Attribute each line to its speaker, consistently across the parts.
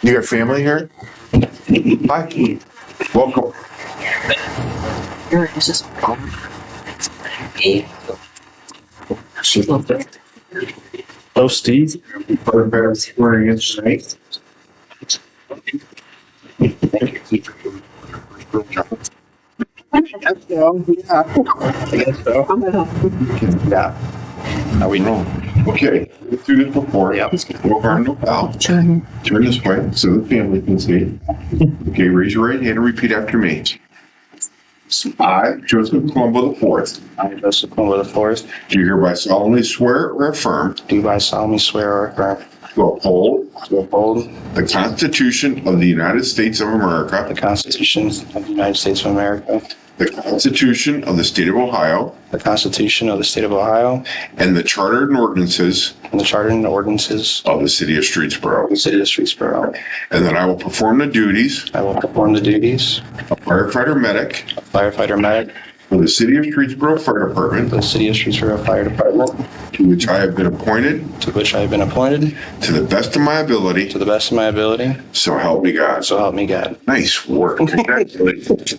Speaker 1: You got family here? Hi. Welcome.
Speaker 2: Hello, Steve.
Speaker 1: Wearing it tonight.
Speaker 3: Yeah. How we know?
Speaker 1: Okay, let's do this before.
Speaker 3: Yep.
Speaker 1: No harm, no foul. Turn this way so the family can see. Okay, raise your right hand and repeat after me. I, Joseph Colombo IV,
Speaker 3: I, Joseph Colombo IV,
Speaker 1: do hereby solemnly swear or affirm
Speaker 3: do by solemnly swear or affirm
Speaker 1: to uphold
Speaker 3: to uphold
Speaker 1: the Constitution of the United States of America,
Speaker 3: the Constitution of the United States of America,
Speaker 1: the Constitution of the State of Ohio,
Speaker 3: the Constitution of the State of Ohio,
Speaker 1: and the Charter and ordinances
Speaker 3: and the Charter and ordinances
Speaker 1: of the City of Streetsboro,
Speaker 3: of the City of Streetsboro.
Speaker 1: and that I will perform the duties
Speaker 3: I will perform the duties
Speaker 1: of firefighter medic
Speaker 3: of firefighter medic
Speaker 1: for the City of Streetsboro Fire Department,
Speaker 3: for the City of Streetsboro Fire Department,
Speaker 1: to which I have been appointed
Speaker 3: to which I have been appointed
Speaker 1: to the best of my ability,
Speaker 3: to the best of my ability,
Speaker 1: so help me God.
Speaker 3: so help me God.
Speaker 1: Nice work. Congratulations.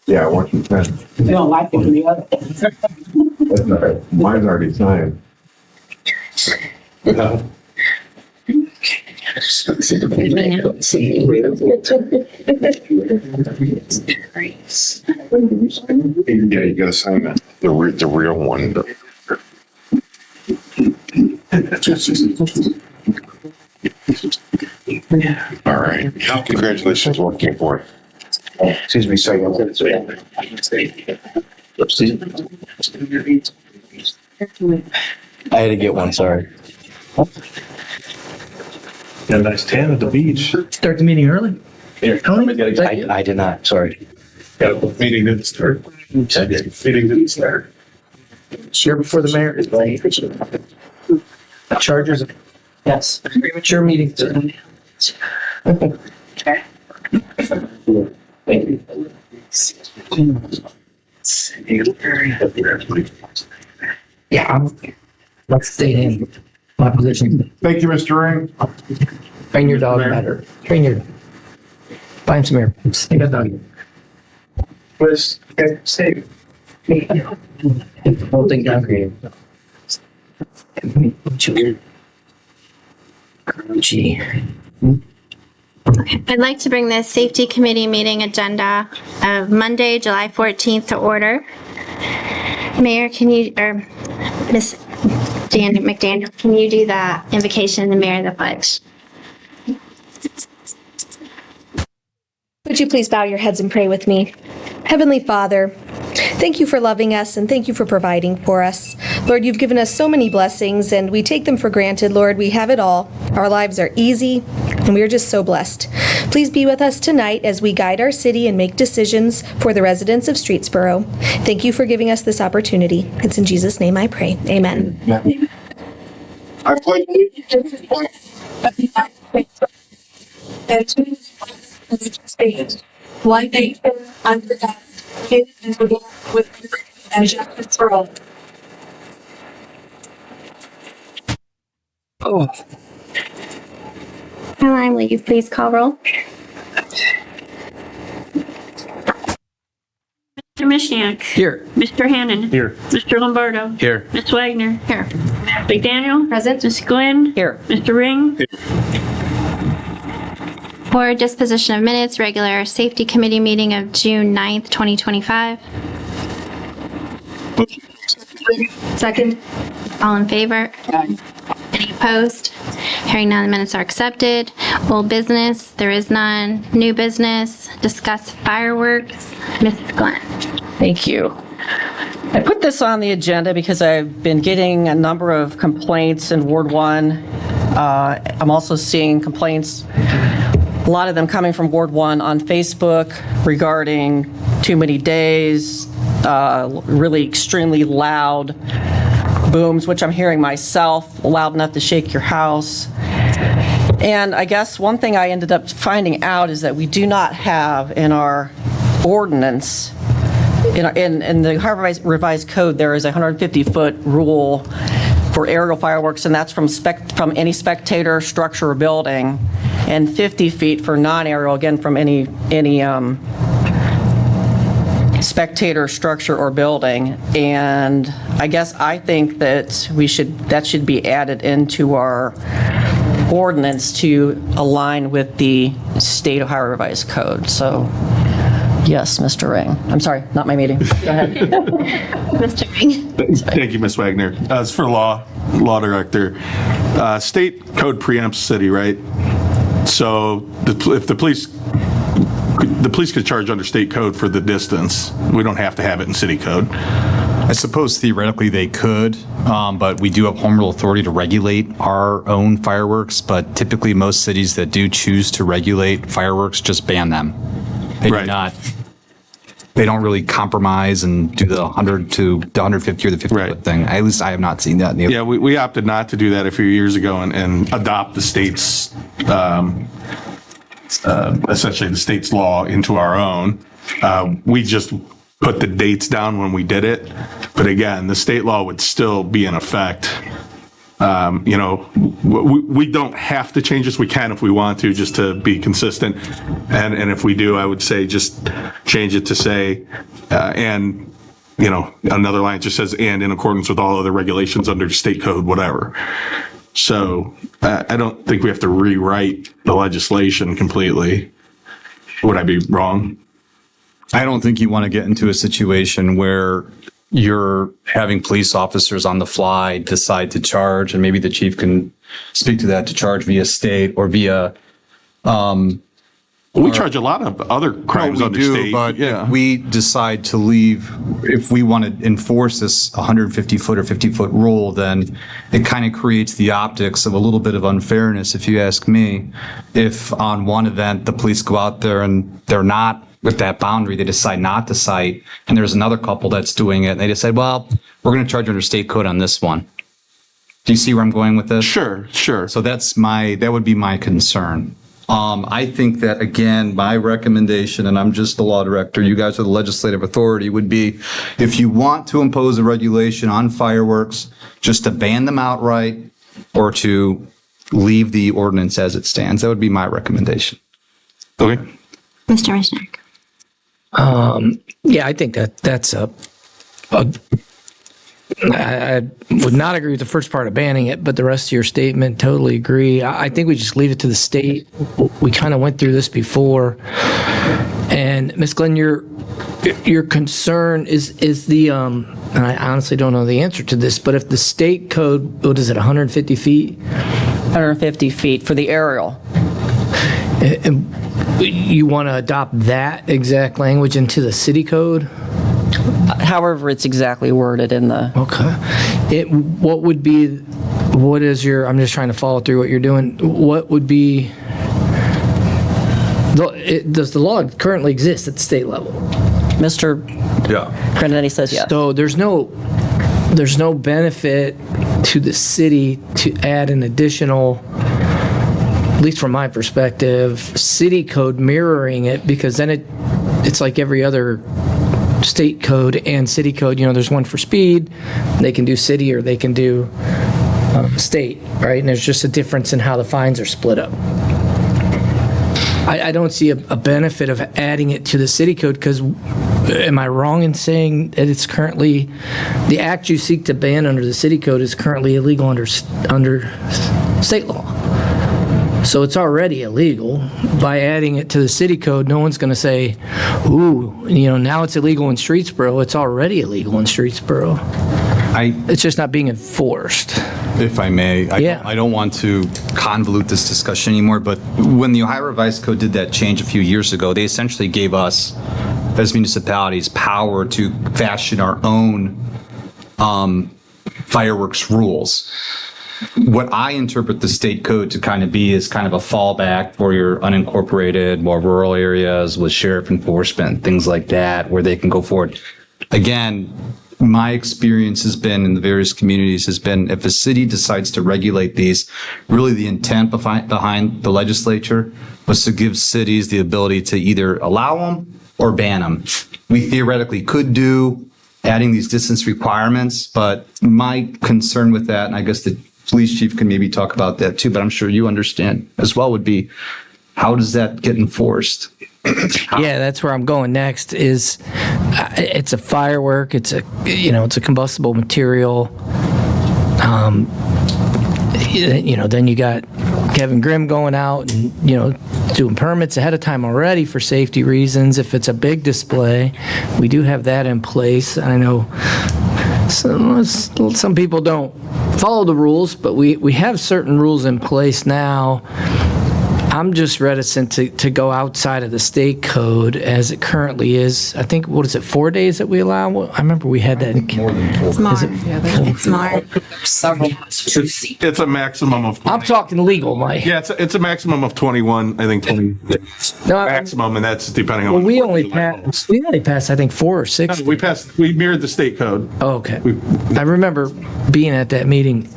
Speaker 1: Yeah, once you can.
Speaker 4: They don't like it from the other.
Speaker 1: That's all right. Mine's already signed. Yeah, you gotta sign that. The real one. All right. Congratulations, working for it.
Speaker 3: Excuse me, sorry.
Speaker 5: I had to get one, sorry.
Speaker 2: Got a nice tan at the beach.
Speaker 4: Start the meeting early.
Speaker 5: I did not, sorry.
Speaker 2: Got a meeting didn't start. Meeting didn't start.
Speaker 4: Share before the mayor. Chargers. Yes. Premature meeting. Okay. Thank you. Yeah, let's stay in my position.
Speaker 1: Thank you, Mr. Ring.
Speaker 4: Train your dog better. Train your. Buy him some air. Stay that dog.
Speaker 2: Was, say,
Speaker 4: Whole thing down here. Gee.
Speaker 6: I'd like to bring the Safety Committee meeting agenda of Monday, July 14th to order. Mayor, can you, or Miss McDaniel, can you do the invocation and the mayor the pledge?
Speaker 7: Would you please bow your heads and pray with me? Heavenly Father, thank you for loving us and thank you for providing for us. Lord, you've given us so many blessings and we take them for granted. Lord, we have it all. Our lives are easy and we are just so blessed. Please be with us tonight as we guide our city and make decisions for the residents of Streetsboro. Thank you for giving us this opportunity. It's in Jesus' name I pray. Amen.
Speaker 1: I pledge
Speaker 8: allegiance one nation under God, indivisible, with liberty and justice for all.
Speaker 6: Oh. Caroline, will you please call roll?
Speaker 9: Mr. Mishniak.
Speaker 4: Here.
Speaker 9: Mr. Hannon.
Speaker 2: Here.
Speaker 9: Mr. Lombardo.
Speaker 2: Here.
Speaker 9: Ms. Wagner.
Speaker 6: Here.
Speaker 9: McDaniel.
Speaker 7: Present.
Speaker 9: Ms. Glenn.
Speaker 4: Here.
Speaker 9: Mr. Ring.
Speaker 6: For disposition of minutes, regular Safety Committee meeting of June 9th, 2025.
Speaker 7: Second.
Speaker 6: All in favor? Any opposed? Hearing none, the minutes are accepted. Old business, there is none. New business, discuss fireworks. Mrs. Glenn.
Speaker 10: Thank you. I put this on the agenda because I've been getting a number of complaints in Ward 1. I'm also seeing complaints, a lot of them coming from Ward 1 on Facebook regarding too many days, really extremely loud booms, which I'm hearing myself, loud enough to shake your house. And I guess one thing I ended up finding out is that we do not have in our ordinance in the Ohio revised code, there is a 150-foot rule for aerial fireworks, and that's from any spectator, structure, or building, and 50 feet for non-aerial, again, from any spectator, structure, or building. And I think that that should be added into our ordinance to align with the state Ohio revised code. So, yes, Mr. Ring. I'm sorry, not my meeting. Go ahead.
Speaker 6: Mr. Ring.
Speaker 2: Thank you, Ms. Wagner. As for law director, state code preempts city, right? So if the police could charge under state code for the distance. We don't have to have it in city code.
Speaker 11: I suppose theoretically they could, but we do have home rule authority to regulate our own fireworks, but typically most cities that do choose to regulate fireworks just ban them. They do not. They don't really compromise and do the 100 to the 150 or the 50 foot thing. At least I have not seen that.
Speaker 2: Yeah, we opted not to do that a few years ago and adopt the state's, essentially the state's law into our own. We just put the dates down when we did it. But again, the state law would still be in effect. We don't have to change this. We can if we want to, just to be consistent. And if we do, I would say just change it to say, another line just says, and in accordance with all other regulations under state code, whatever. So I don't think we have to rewrite the legislation completely. Would I be wrong?
Speaker 11: I don't think you want to get into a situation where you're having police officers on the fly decide to charge, and maybe the chief can speak to that, to charge via state or via.
Speaker 2: We charge a lot of other crimes under state.
Speaker 11: But if we decide to leave, if we want to enforce this 150 foot or 50 foot rule, then it kind of creates the optics of a little bit of unfairness, if you ask me. If on one event the police go out there and they're not with that boundary, they decide not to cite, and there's another couple that's doing it, and they decide, well, we're going to charge under state code on this one. Do you see where I'm going with this?
Speaker 2: Sure.
Speaker 11: So that would be my concern. I think that, again, my recommendation, and I'm just the law director, you guys are the legislative authority, would be if you want to impose a regulation on fireworks, just to ban them outright or to leave the ordinance as it stands. That would be my recommendation.
Speaker 2: Okay.
Speaker 6: Mr. Mishnak.
Speaker 4: Yeah, I think that's I would not agree with the first part of banning it, but the rest of your statement, totally agree. I think we just leave it to the state. We kind of went through this before. And Ms. Glenn, your concern is the, and I honestly don't know the answer to this, but if the state code, what is it, 150 feet?
Speaker 10: 150 feet for the aerial.
Speaker 4: You want to adopt that exact language into the city code?
Speaker 10: However, it's exactly worded in the.
Speaker 4: Okay. What is your, I'm just trying to follow through what you're doing. What would be, does the law currently exist at the state level?
Speaker 10: Mr. Grandinetti says yes.
Speaker 4: So there's no benefit to the city to add an additional, at least from my perspective, city code mirroring it, because then it's like every other state code and city code. There's one for speed, they can do city or they can do state, right? And there's just a difference in how the fines are split up. I don't see a benefit of adding it to the city code, because am I wrong in saying that it's currently, the act you seek to ban under the city code is currently illegal under state law? So it's already illegal. By adding it to the city code, no one's going to say, ooh, now it's illegal in Streetsboro. It's already illegal in Streetsboro. It's just not being enforced.
Speaker 11: If I may, I don't want to convolute this discussion anymore, but when the Ohio Revised Code did that change a few years ago, they essentially gave us, as municipalities, power to fashion our own fireworks rules. What I interpret the state code to kind of be is kind of a fallback for your unincorporated, more rural areas with sheriff enforcement, things like that, where they can go forward. Again, my experience has been in the various communities has been, if a city decides to regulate these, really the intent behind the legislature was to give cities the ability to either allow them or ban them. we theoretically could do, adding these distance requirements, but my concern with that, and I guess the police chief can maybe talk about that too, but I'm sure you understand as well, would be how does that get enforced?
Speaker 4: Yeah, that's where I'm going next. Is it's a firework. It's a combustible material. Then you got Kevin Grimm going out and doing permits ahead of time already for safety reasons. If it's a big display, we do have that in place. I know some people don't follow the rules, but we have certain rules in place now. I'm just reticent to go outside of the state code as it currently is. I think, 4 days that we allow? I remember we had that.
Speaker 11: More than 4.
Speaker 6: It's Mark. It's Mark.
Speaker 2: It's a maximum of.
Speaker 4: I'm talking legal, Mike.
Speaker 2: Yeah, it's a maximum of 21. I think 20
Speaker 4: No,
Speaker 2: maximum, and that's depending on.
Speaker 4: Well, we only passed, I think, 4 or 6.
Speaker 2: We mirrored the state code.
Speaker 4: Oh, okay. I remember being at that meeting.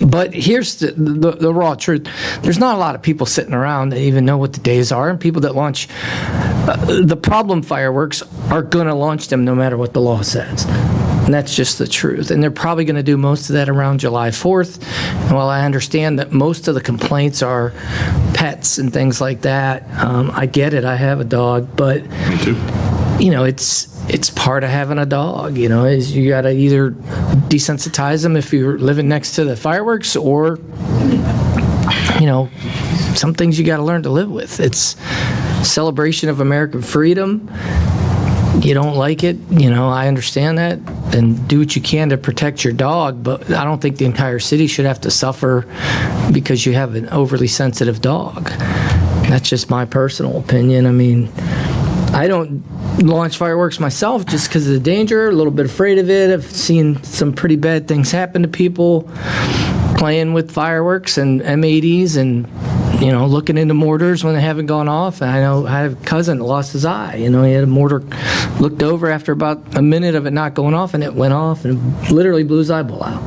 Speaker 4: But here's the raw truth. There's not a lot of people sitting around that even know what the days are, and people that launch the problem fireworks are going to launch them no matter what the law says. And that's just the truth. And they're probably going to do most of that around July 4th. And while I understand that most of the complaints are pets and things like that, I get it. I have a dog, but
Speaker 2: Me too.
Speaker 4: It's part of having a dog, is you got to either desensitize them if you're living next to the fireworks, or, some things you got to learn to live with. It's celebration of American freedom. You don't like it, I understand that, and do what you can to protect your dog, but I don't think the entire city should have to suffer because you have an overly sensitive dog. That's just my personal opinion. I mean, I don't launch fireworks myself just because of the danger, a little bit afraid of it. I've seen some pretty bad things happen to people playing with fireworks and M80s and, looking into mortars when they haven't gone off. And I know I have a cousin that lost his eye. He had a mortar, looked over after about a minute of it not going off, and it went off and literally blew his eyeball out.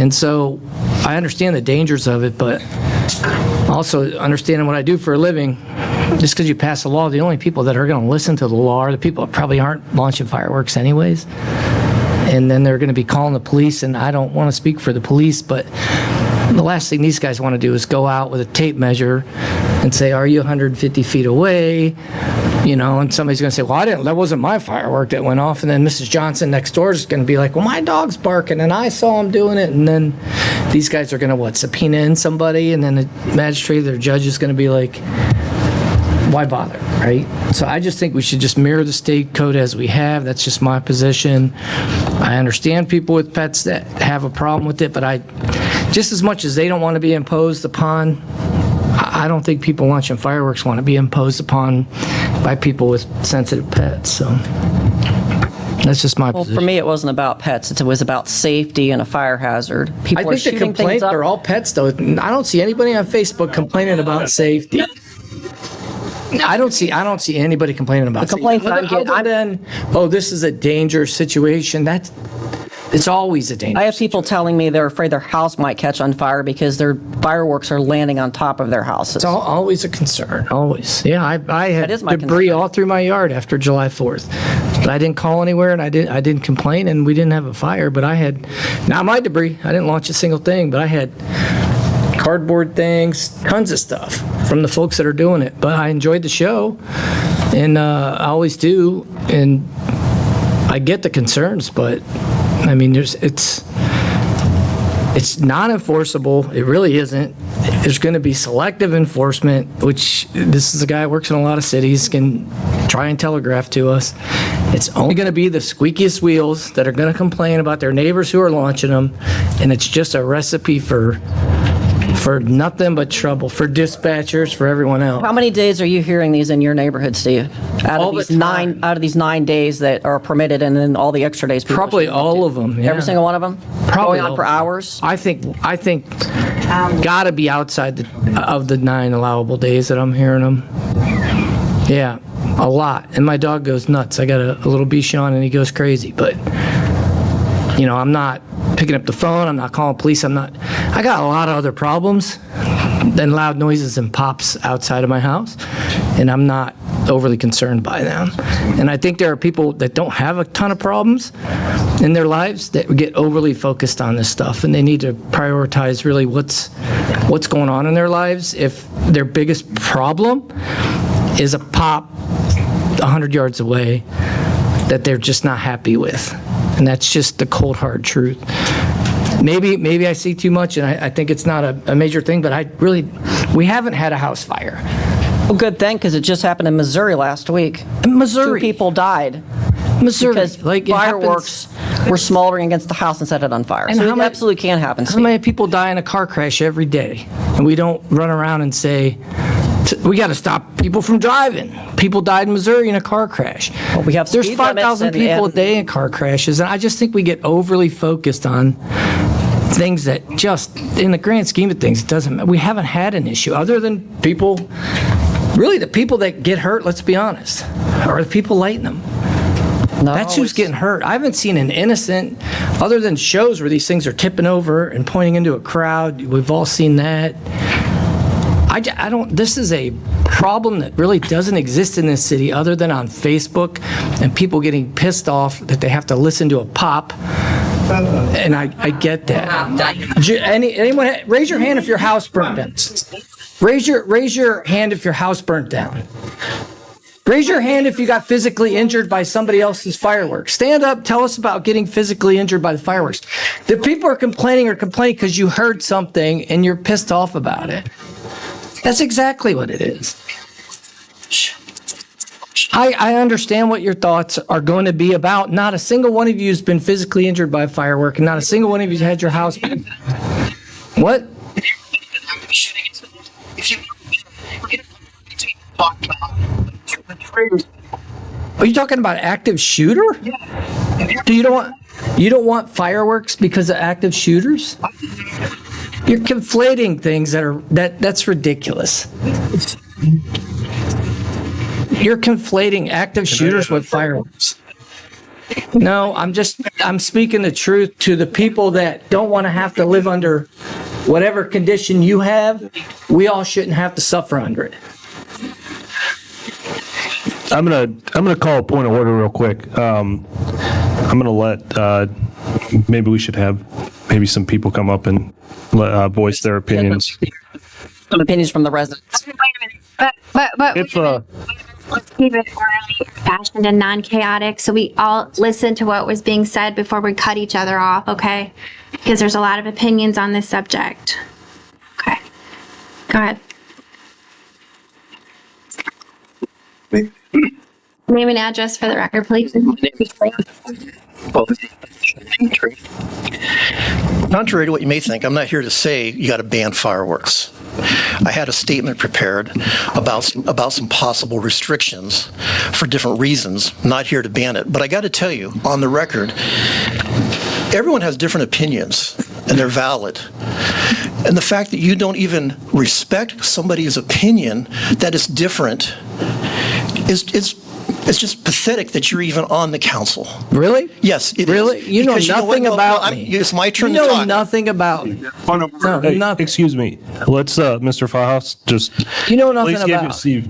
Speaker 4: And so I understand the dangers of it, but also understanding what I do for a living, just because you pass a law, the only people that are going to listen to the law are the people that probably aren't launching fireworks anyways. And then they're going to be calling the police, and I don't want to speak for the police, but the last thing these guys want to do is go out with a tape measure and say, are you 150 feet away? And somebody's going to say, well, that wasn't my firework that went off. And then Mrs. Johnson next door is going to be like, well, my dog's barking and I saw him doing it. And then these guys are going to, subpoena in somebody, and then the magistrate or judge is going to be like, why bother, right? So I just think we should just mirror the state code as we have. That's just my position. I understand people with pets that have a problem with it, but just as much as they don't want to be imposed upon, I don't think people launching fireworks want to be imposed upon by people with sensitive pets. So that's just my position.
Speaker 10: For me, it wasn't about pets. It was about safety and a fire hazard. People
Speaker 4: I
Speaker 10: are
Speaker 4: think the
Speaker 10: shooting things
Speaker 4: complaints
Speaker 10: up.
Speaker 4: are all pets, though. I don't see anybody on Facebook complaining about safety. I don't see anybody complaining about
Speaker 10: The complaints
Speaker 4: safety.
Speaker 10: I'm getting-
Speaker 4: Other than, this is a dangerous situation. It's always a danger.
Speaker 10: I have people telling me they're afraid their house might catch on fire because their fireworks are landing on top of their houses.
Speaker 4: It's always a concern, always. Yeah, I had
Speaker 10: That is my
Speaker 4: debris
Speaker 10: concern.
Speaker 4: all through my yard after July 4th. But I didn't call anywhere, and I didn't complain, and we didn't have a fire, but I had, not my debris, I didn't launch a single thing, but I had cardboard things, tons of stuff from the folks that are doing it. But I enjoyed the show, and I always do, and I get the concerns, but I mean, it's non-enforceable. It really isn't. There's going to be selective enforcement, which this is a guy who works in a lot of cities, can try and telegraph to us. It's only going to be the squeakiest wheels that are going to complain about their neighbors who are launching them, and it's just a recipe for nothing but trouble for dispatchers, for everyone else.
Speaker 10: How many days are you hearing these in your neighborhood, Steve?
Speaker 4: All the time.
Speaker 10: Out of these 9 days that are permitted, and then all the extra days. people
Speaker 4: Probably
Speaker 10: shouldn't
Speaker 4: all
Speaker 10: do.
Speaker 4: of them. Yeah.
Speaker 10: Every single one of them.
Speaker 4: Probably
Speaker 10: going on
Speaker 4: all
Speaker 10: for
Speaker 4: of them.
Speaker 10: hours.
Speaker 4: I think got to be outside of the 9 allowable days that I'm hearing them. Yeah, a lot. And my dog goes nuts. I got a little Bichon, and he goes crazy. But I'm not picking up the phone. I'm not calling police. I got a lot of other problems than loud noises and pops outside of my house, and I'm not overly concerned by them. And I think there are people that don't have a ton of problems in their lives that get overly focused on this stuff, and they need to prioritize really what's going on in their lives. If their biggest problem is a pop 100 yards away that they're just not happy with, and that's just the cold hard truth. Maybe I see too much, and I think it's not a major thing, but we haven't had a house fire.
Speaker 10: Well, good thing, because it just happened in Missouri last week.
Speaker 4: Missouri.
Speaker 10: 2 people died.
Speaker 4: Missouri.
Speaker 10: Because fireworks were smoldering against the house and set it on fire.
Speaker 4: And
Speaker 10: So
Speaker 4: how
Speaker 10: it
Speaker 4: many-
Speaker 10: absolutely can happen,
Speaker 4: How
Speaker 10: Steve.
Speaker 4: many people die in a car crash every day? And we don't run around and say, we got to stop people from driving. People died in Missouri in a car crash.
Speaker 10: Well, we have
Speaker 4: There's
Speaker 10: speed limits
Speaker 4: 5,000 people a day in car crashes, and I just think we get overly focused on things that just, in the grand scheme of things, it doesn't. We haven't had an issue other than people. Really, the people that get hurt, let's be honest, are the people lighting them.
Speaker 10: No,
Speaker 4: That's who's getting hurt. I haven't seen an innocent, other than shows where these things are tipping over and pointing into a crowd. We've all seen that. I don't, this is a problem that really doesn't exist in this city other than on Facebook and people getting pissed off that they have to listen to a pop. And I get that. Anyone, raise your hand if your house burnt down. Raise your hand if your house burnt down. Raise your hand if you got physically injured by somebody else's fireworks. Stand up, tell us about getting physically injured by the fireworks. The people are complaining because you heard something and you're pissed off about it. That's exactly what it is. I understand what your thoughts are going to be about. Not a single one of you has been physically injured by a firework, and not a single one of you has had your house. What? Are you talking about active shooter? Do you don't want fireworks because of active shooters? You're conflating things that's ridiculous. You're conflating active shooters with fireworks. No, I'm speaking the truth to the people that don't want to have to live under whatever condition you have. We all shouldn't have to suffer under it.
Speaker 12: I'm gonna call a point of order real quick. I'm gonna let maybe we should have maybe some people come up and voice their opinions.
Speaker 10: Some opinions from the residents.
Speaker 6: Wait a minute. But let's keep it orderly, fashioned, and non-chaotic, so we all listen to what was being said before we cut each other off, okay? Because there's a lot of opinions on this subject. Okay. Go ahead. Name and address for the record, please.
Speaker 13: Contrary to what you may think, I'm not here to say you got to ban fireworks. I had a statement prepared about some possible restrictions for different reasons. I'm not here to ban it, but I got to tell you, on the record, everyone has different opinions, and they're valid. And the fact that you don't even respect somebody's opinion that is different it's just pathetic that you're even on the council.
Speaker 4: Really?
Speaker 13: Yes, it
Speaker 4: really?
Speaker 13: is.
Speaker 4: You know
Speaker 13: Because
Speaker 4: nothing about me.
Speaker 13: It's my turn
Speaker 4: You
Speaker 13: to
Speaker 4: know
Speaker 13: talk.
Speaker 4: nothing about me. No,
Speaker 12: Hey,
Speaker 4: nothing.
Speaker 12: excuse me. Let's, Mr. Firehouse, just
Speaker 4: You know nothing
Speaker 12: please give
Speaker 4: about.
Speaker 12: Steve.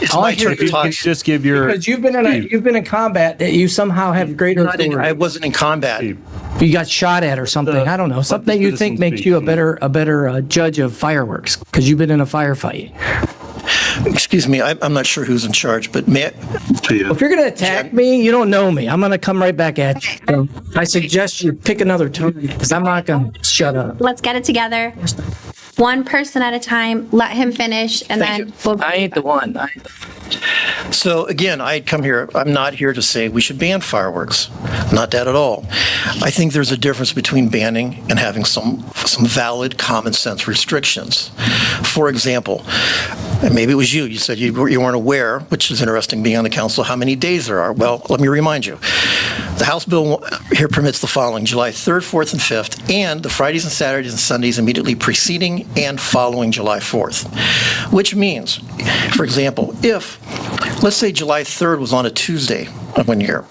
Speaker 13: It's
Speaker 4: All
Speaker 13: my
Speaker 4: I hear
Speaker 13: turn to
Speaker 12: If you
Speaker 13: talk.
Speaker 12: could just give your.
Speaker 4: Because you've been in combat that you somehow have greater authority.
Speaker 13: I wasn't in combat.
Speaker 12: Steve.
Speaker 4: You got shot at or something. I don't know. Something you think makes you a better judge of fireworks because you've been in a firefight.
Speaker 13: Excuse me, I'm not sure who's in charge, but may I?
Speaker 4: If you're going to attack me, you don't know me. I'm going to come right back at you. So I suggest you pick another tone because I'm not going to shut up.
Speaker 6: Let's get it together. One person at a time. Let him finish, and then we'll.
Speaker 4: I ain't the one.
Speaker 13: So again, I come here, I'm not here to say we should ban fireworks. Not that at all. I think there's a difference between banning and having some valid common sense restrictions. For example, and maybe it was you said you weren't aware, which is interesting being on the council, how many days there are. Well, let me remind you. The House bill here permits the following: July 3rd, 4th, and 5th, and the Fridays and Saturdays and Sundays immediately preceding and following July 4th. Which means, for example, if, let's say July 3rd was on a Tuesday of 1 year,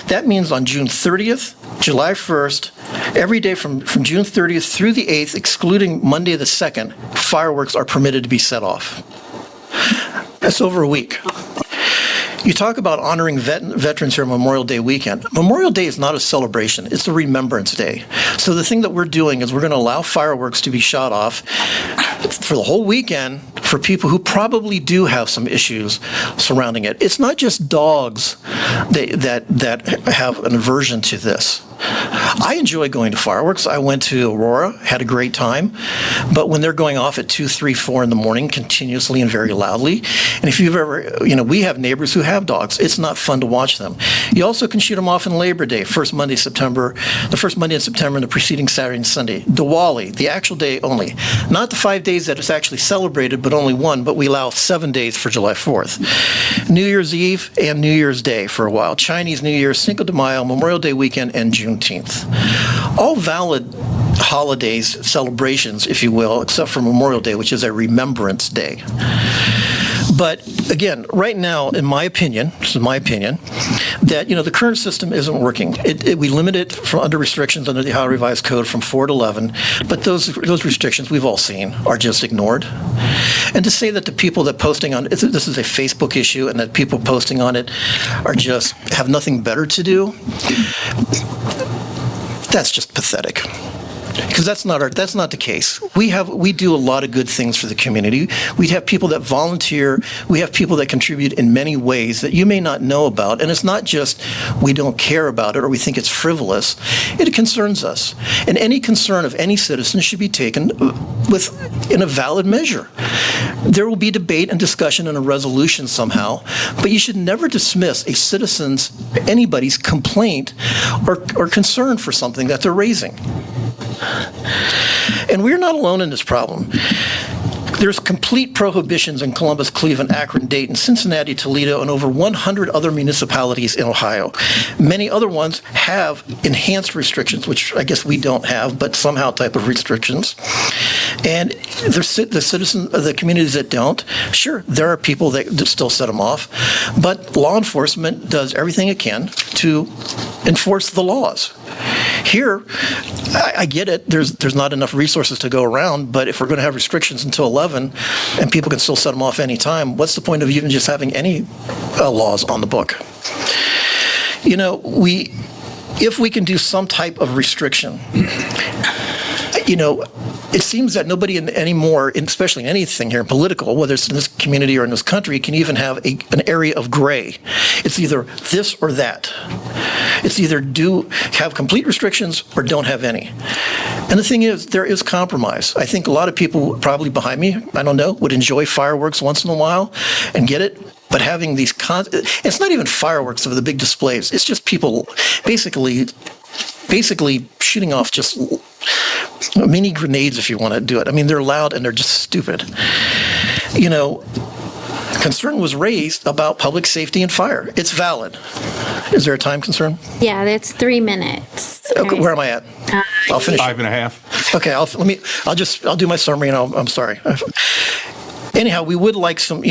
Speaker 13: that means on June 30th, July 1st, every day from June 30th through the 8th, excluding Monday the 2nd, fireworks are permitted to be set off. That's over a week. You talk about honoring veterans here on Memorial Day weekend. Memorial Day is not a celebration. It's a remembrance day. So the thing that we're doing is we're going to allow fireworks to be shot off for the whole weekend for people who probably do have some issues surrounding it. It's not just dogs that have an aversion to this. I enjoy going to fireworks. I went to Aurora, had a great time, but when they're going off at 2, 3, 4 in the morning continuously and very loudly, and if you've ever, we have neighbors who have dogs, it's not fun to watch them. You also can shoot them off on Labor Day, the first Monday in September, and the preceding Saturday and Sunday. Diwali, the actual day only. Not the 5 days that it's actually celebrated, but only one, but we allow 7 days for July 4th. New Year's Eve and New Year's Day for a while. Chinese New Year, Cinco de Mayo, Memorial Day weekend, and Juneteenth. All valid holidays, celebrations, if you will, except for Memorial Day, which is a remembrance day. But again, right now, in my opinion, this is my opinion, that the current system isn't working. We limit it from under restrictions under the Ohio Revised Code from 4 to 11, but those restrictions we've all seen are just ignored. And to say that the people that posting on this is a Facebook issue and that people posting on it are just have nothing better to do, that's just pathetic. Because that's not the case. We do a lot of good things for the community. We have people that volunteer. We have people that contribute in many ways that you may not know about. And it's not just we don't care about it or we think it's frivolous. It concerns us. And any concern of any citizen should be taken in a valid measure. There will be debate and discussion and a resolution somehow, but you should never dismiss anybody's complaint or concern for something that they're raising. And we're not alone in this problem. There's complete prohibitions in Columbus, Cleveland, Akron, Dayton, Cincinnati, Toledo, and over 100 other municipalities in Ohio. Many other ones have enhanced restrictions, which I guess we don't have, but somehow type of restrictions. And the communities that don't, sure, there are people that still set them off, but law enforcement does everything it can to enforce the laws. Here, I get it. There's not enough resources to go around, but if we're going to have restrictions until 11 and people can still set them off any time, what's the point of even just having any laws on the book? If we can do some type of restriction, it seems that nobody anymore, especially in anything here in political, whether it's in this community or in this country, can even have an area of gray. It's either this or that. It's either have complete restrictions or don't have any. And the thing is, there is compromise. I think a lot of people probably behind me, I don't know, would enjoy fireworks once in a while and get it. But having these, it's not even fireworks of the big displays. It's just people basically shooting off just mini grenades, if you want to do it. I mean, they're loud and they're just stupid. Concern was raised about public safety and fire. It's valid. Is there a time concern?
Speaker 6: Yeah, it's 3 minutes.
Speaker 13: Okay, where am I at? I'll finish.
Speaker 2: 5.5.
Speaker 13: Okay, I'll do my summary and I'm sorry. Anyhow, we would like some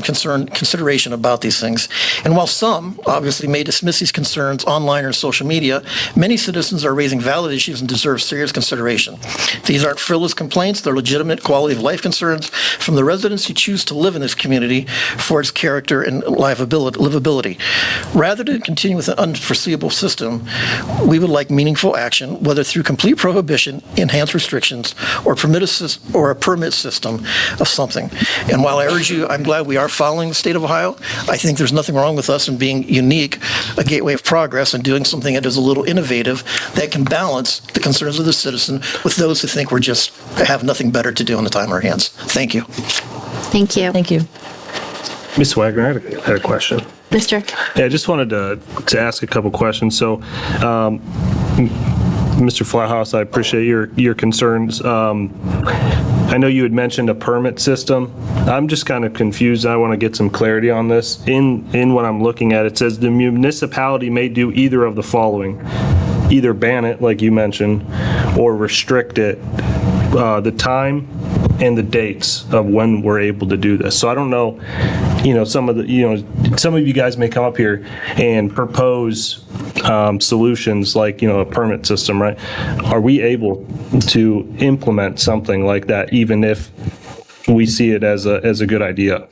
Speaker 13: consideration about these things. And while some obviously may dismiss these concerns online or social media, many citizens are raising valid issues and deserve serious consideration. These aren't frivolous complaints, they're legitimate quality of life concerns from the residents who choose to live in this community for its character and livability. Rather than continue with an unforeseeable system, we would like meaningful action, whether through complete prohibition, enhanced restrictions, or a permit system of something. And while I urge you, I'm glad we are following the state of Ohio. I think there's nothing wrong with us in being unique, a gateway of progress, and doing something that is a little innovative that can balance the concerns of the citizen with those who think we're just have nothing better to do on the time on our hands. Thank you.
Speaker 6: Thank you.
Speaker 10: Thank you.
Speaker 12: Ms. Wagner, I had a question.
Speaker 6: Mr.
Speaker 12: Yeah, I just wanted to ask a couple questions. So, Mr. Flathouse, I appreciate your concerns. I know you had mentioned a permit system. I'm just kind of confused. I want to get some clarity on this. In what I'm looking at, it says the municipality may do either of the following. Either ban it, like you mentioned, or restrict it, the time and the dates of when we're able to do this. So I don't know, some of you guys may come up here and propose solutions like, a permit system, right? Are we able to implement something like that even if we see it as a good idea.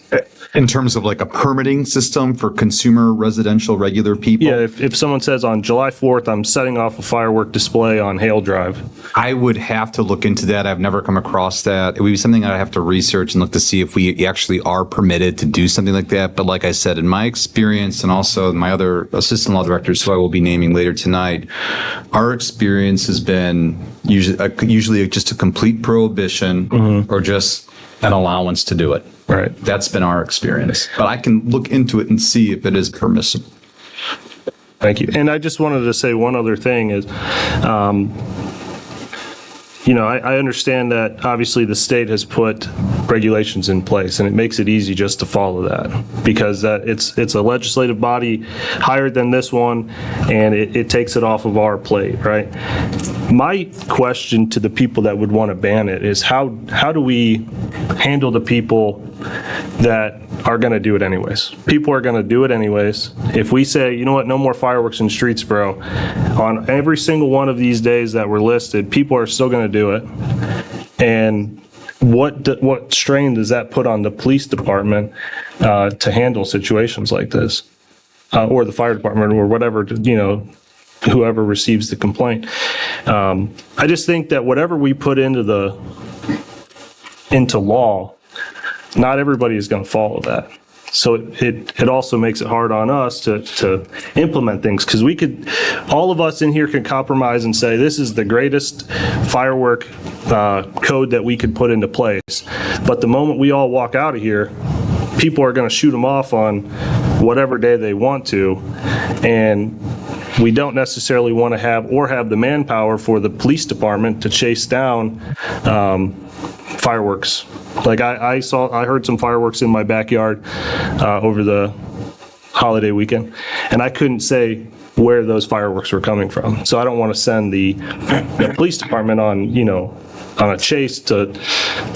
Speaker 11: In terms of like a permitting system for consumer, residential, regular people?
Speaker 12: Yeah, if someone says on July 4th, I'm setting off a firework display on Hale Drive.
Speaker 11: I would have to look into that. I've never come across that. It would be something I'd have to research and look to see if we actually are permitted to do something like that. But like I said, in my experience and also my other assistant law directors who I will be naming later tonight, our experience has been usually just a complete prohibition or just an allowance to do it.
Speaker 12: Right.
Speaker 11: That's been our experience. But I can look into it and see if it is permissible.
Speaker 12: Thank you. And I just wanted to say one other thing is, I understand that obviously the state has put regulations in place, and it makes it easy just to follow that because it's a legislative body higher than this one, and it takes it off of our plate, right? My question to the people that would want to ban it is how do we handle the people that are going to do it anyways? People are going to do it anyways. If we say, you know what, no more fireworks in Streetsboro, on every single one of these days that were listed, people are still going to do it. And what strain does that put on the police department to handle situations like this, or the fire department, or whatever, whoever receives the complaint? I just think that whatever we put into law, not everybody is going to follow that. So it also makes it hard on us to implement things, because all of us in here can compromise and say this is the greatest firework code that we could put into place. But the moment we all walk out of here, people are going to shoot them off on whatever day they want to, and we don't necessarily want to have the manpower for the police department to chase down fireworks. Like I heard some fireworks in my backyard over the holiday weekend, and I couldn't say where those fireworks were coming from. So I don't want to send the police department on a chase to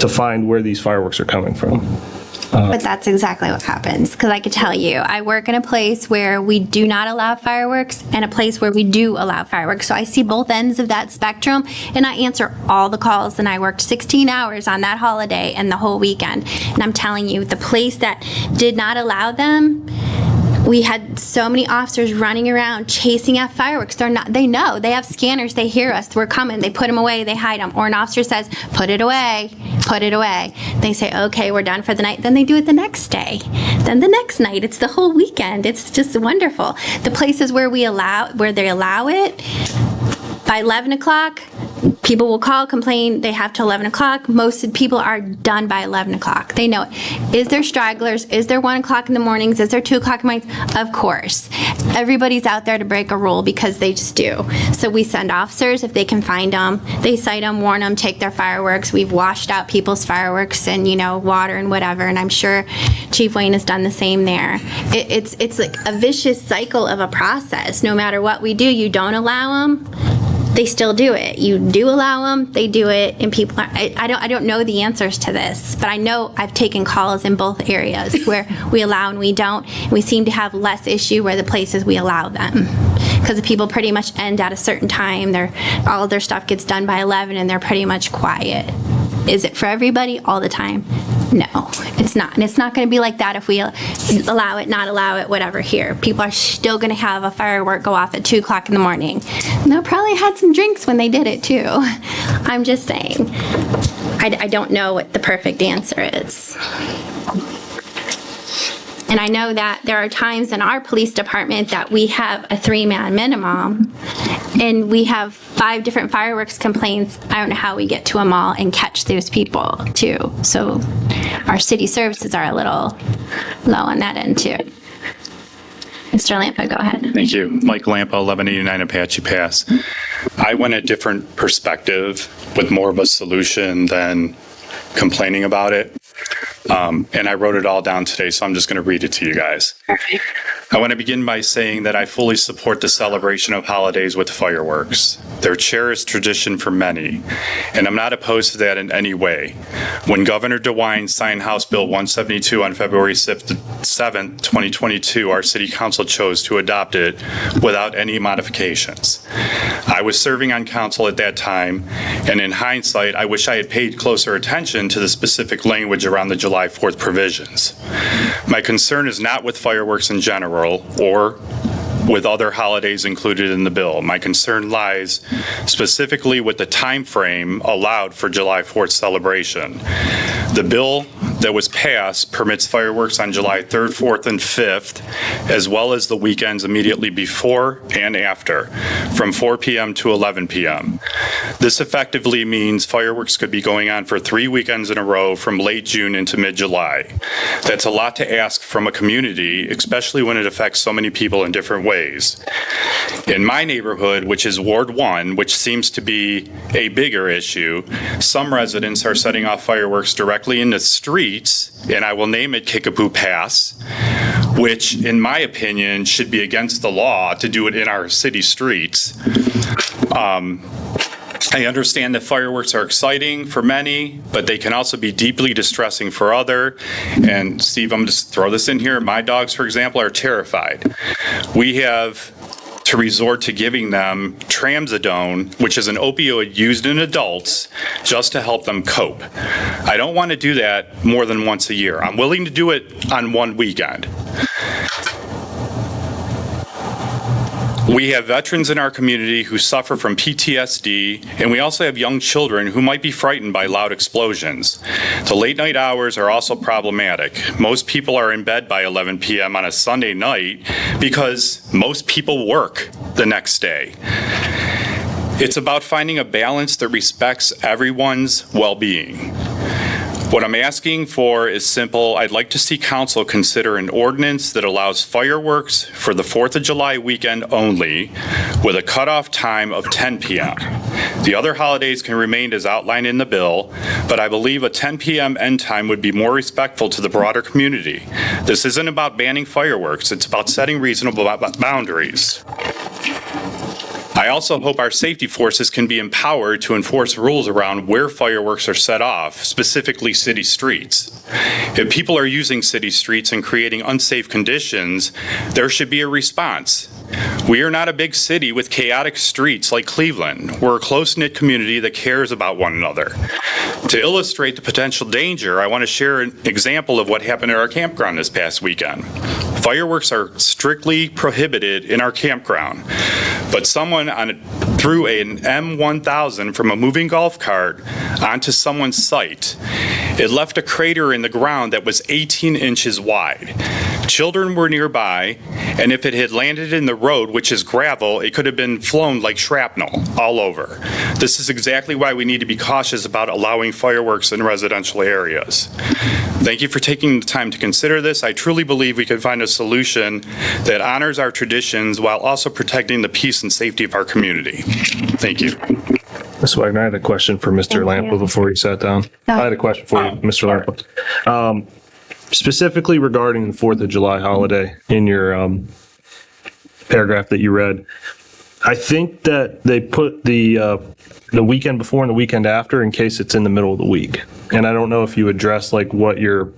Speaker 12: find where these fireworks are coming from.
Speaker 6: But that's exactly what happens, because I could tell you, I work in a place where we do not allow fireworks and a place where we do allow fireworks. So I see both ends of that spectrum, and I answer all the calls, and I worked 16 hours on that holiday and the whole weekend. And I'm telling you, the place that did not allow them, we had so many officers running around chasing at fireworks. They know, they have scanners, they hear us, we're coming, they put them away, they hide them. Or an officer says, put it away. They say, okay, we're done for the night. Then they do it the next day. Then the next night, it's the whole weekend. It's just wonderful. The places where they allow it, by 11 o'clock, people will call, complain, they have till 11 o'clock. Most people are done by 11 o'clock. They know it. Is there stragglers? Is there 1 o'clock in the mornings? Is there 2 o'clock in the mornings? Of course. Everybody's out there to break a rule because they just do. So we send officers if they can find them. They cite them, warn them, take their fireworks. We've washed out people's fireworks and, water and whatever. And I'm sure Chief Wayne has done the same there. It's like a vicious cycle of a process. No matter what we do, you don't allow them, they still do it. You do allow them, they do it, and people are, I don't know the answers to this, but I know I've taken calls in both areas where we allow and we don't. And we seem to have less issue where the places we allow them, because the people pretty much end at a certain time. All of their stuff gets done by 11 and they're pretty much quiet. Is it for everybody all the time? No, it's not. And it's not going to be like that if we allow it, not allow it, whatever here. People are still going to have a firework go off at 2 o'clock in the morning. And they'll probably had some drinks when they did it too. I'm just saying. I don't know what the perfect answer is. And I know that there are times in our police department that we have a 3-man minimum, and we have 5 different fireworks complaints. I don't know how we get to them all and catch those people too. So our city services are a little low on that end too. Mr. Lampa, go ahead.
Speaker 14: Thank you. Mike Lampa, 1189 Apache Pass. I went a different perspective with more of a solution than complaining about it. And I wrote it all down today, so I'm just going to read it to you guys.
Speaker 6: Perfect.
Speaker 14: I want to begin by saying that I fully support the celebration of holidays with fireworks. They're a cherished tradition for many, and I'm not opposed to that in any way. When Governor DeWine signed House Bill 172 on February 7th, 2022, our City Council chose to adopt it without any modifications. I was serving on council at that time, and in hindsight, I wish I had paid closer attention to the specific language around the July 4th provisions. My concern is not with fireworks in general or with other holidays included in the bill. My concern lies specifically with the time frame allowed for July 4th celebration. The bill that was passed permits fireworks on July 3rd, 4th, and 5th, as well as the weekends immediately before and after, from 4 p.m. to 11 p.m. This effectively means fireworks could be going on for 3 weekends in a row from late June into mid-July. That's a lot to ask from a community, especially when it affects so many people in different ways. In my neighborhood, which is Ward 1, which seems to be a bigger issue, some residents are setting off fireworks directly in the streets, and I will name it Kickapoo Pass, which, in my opinion, should be against the law to do it in our city streets. I understand that fireworks are exciting for many, but they can also be deeply distressing for others. And Steve, I'm just throw this in here. My dogs, for example, are terrified. We have to resort to giving them trazodone, which is an opioid used in adults, just to help them cope. I don't want to do that more than once a year. I'm willing to do it on one weekend. We have veterans in our community who suffer from PTSD, and we also have young children who might be frightened by loud explosions. The late night hours are also problematic. Most people are in bed by 11 p.m. on a Sunday night because most people work the next day. It's about finding a balance that respects everyone's well-being. What I'm asking for is simple. I'd like to see council consider an ordinance that allows fireworks for the 4th of July weekend only, with a cutoff time of 10 p.m. The other holidays can remain as outlined in the bill, but I believe a 10 p.m. end time would be more respectful to the broader community. This isn't about banning fireworks. It's about setting reasonable boundaries. I also hope our safety forces can be empowered to enforce rules around where fireworks are set off, specifically city streets. If people are using city streets and creating unsafe conditions, there should be a response. We are not a big city with chaotic streets like Cleveland. We're a close-knit community that cares about one another. To illustrate the potential danger, I want to share an example of what happened at our campground this past weekend. Fireworks are strictly prohibited in our campground, but someone threw an M1000 from a moving golf cart onto someone's site. It left a crater in the ground that was 18 inches wide. Children were nearby, and if it had landed in the road, which is gravel, it could have been flown like shrapnel all over. This is exactly why we need to be cautious about allowing fireworks in residential areas. Thank you for taking the time to consider this. I truly believe we can find a solution that honors our traditions while also protecting the peace and safety of our community. Thank you.
Speaker 12: Ms. Wagner, I had a question for Mr. Lampa before he sat down. I had a question for you, Mr. Lampa. Specifically regarding the 4th of July holiday in your paragraph that you read, I think that they put the weekend before and the weekend after in case it's in the middle of the week. And I don't know if you address like what your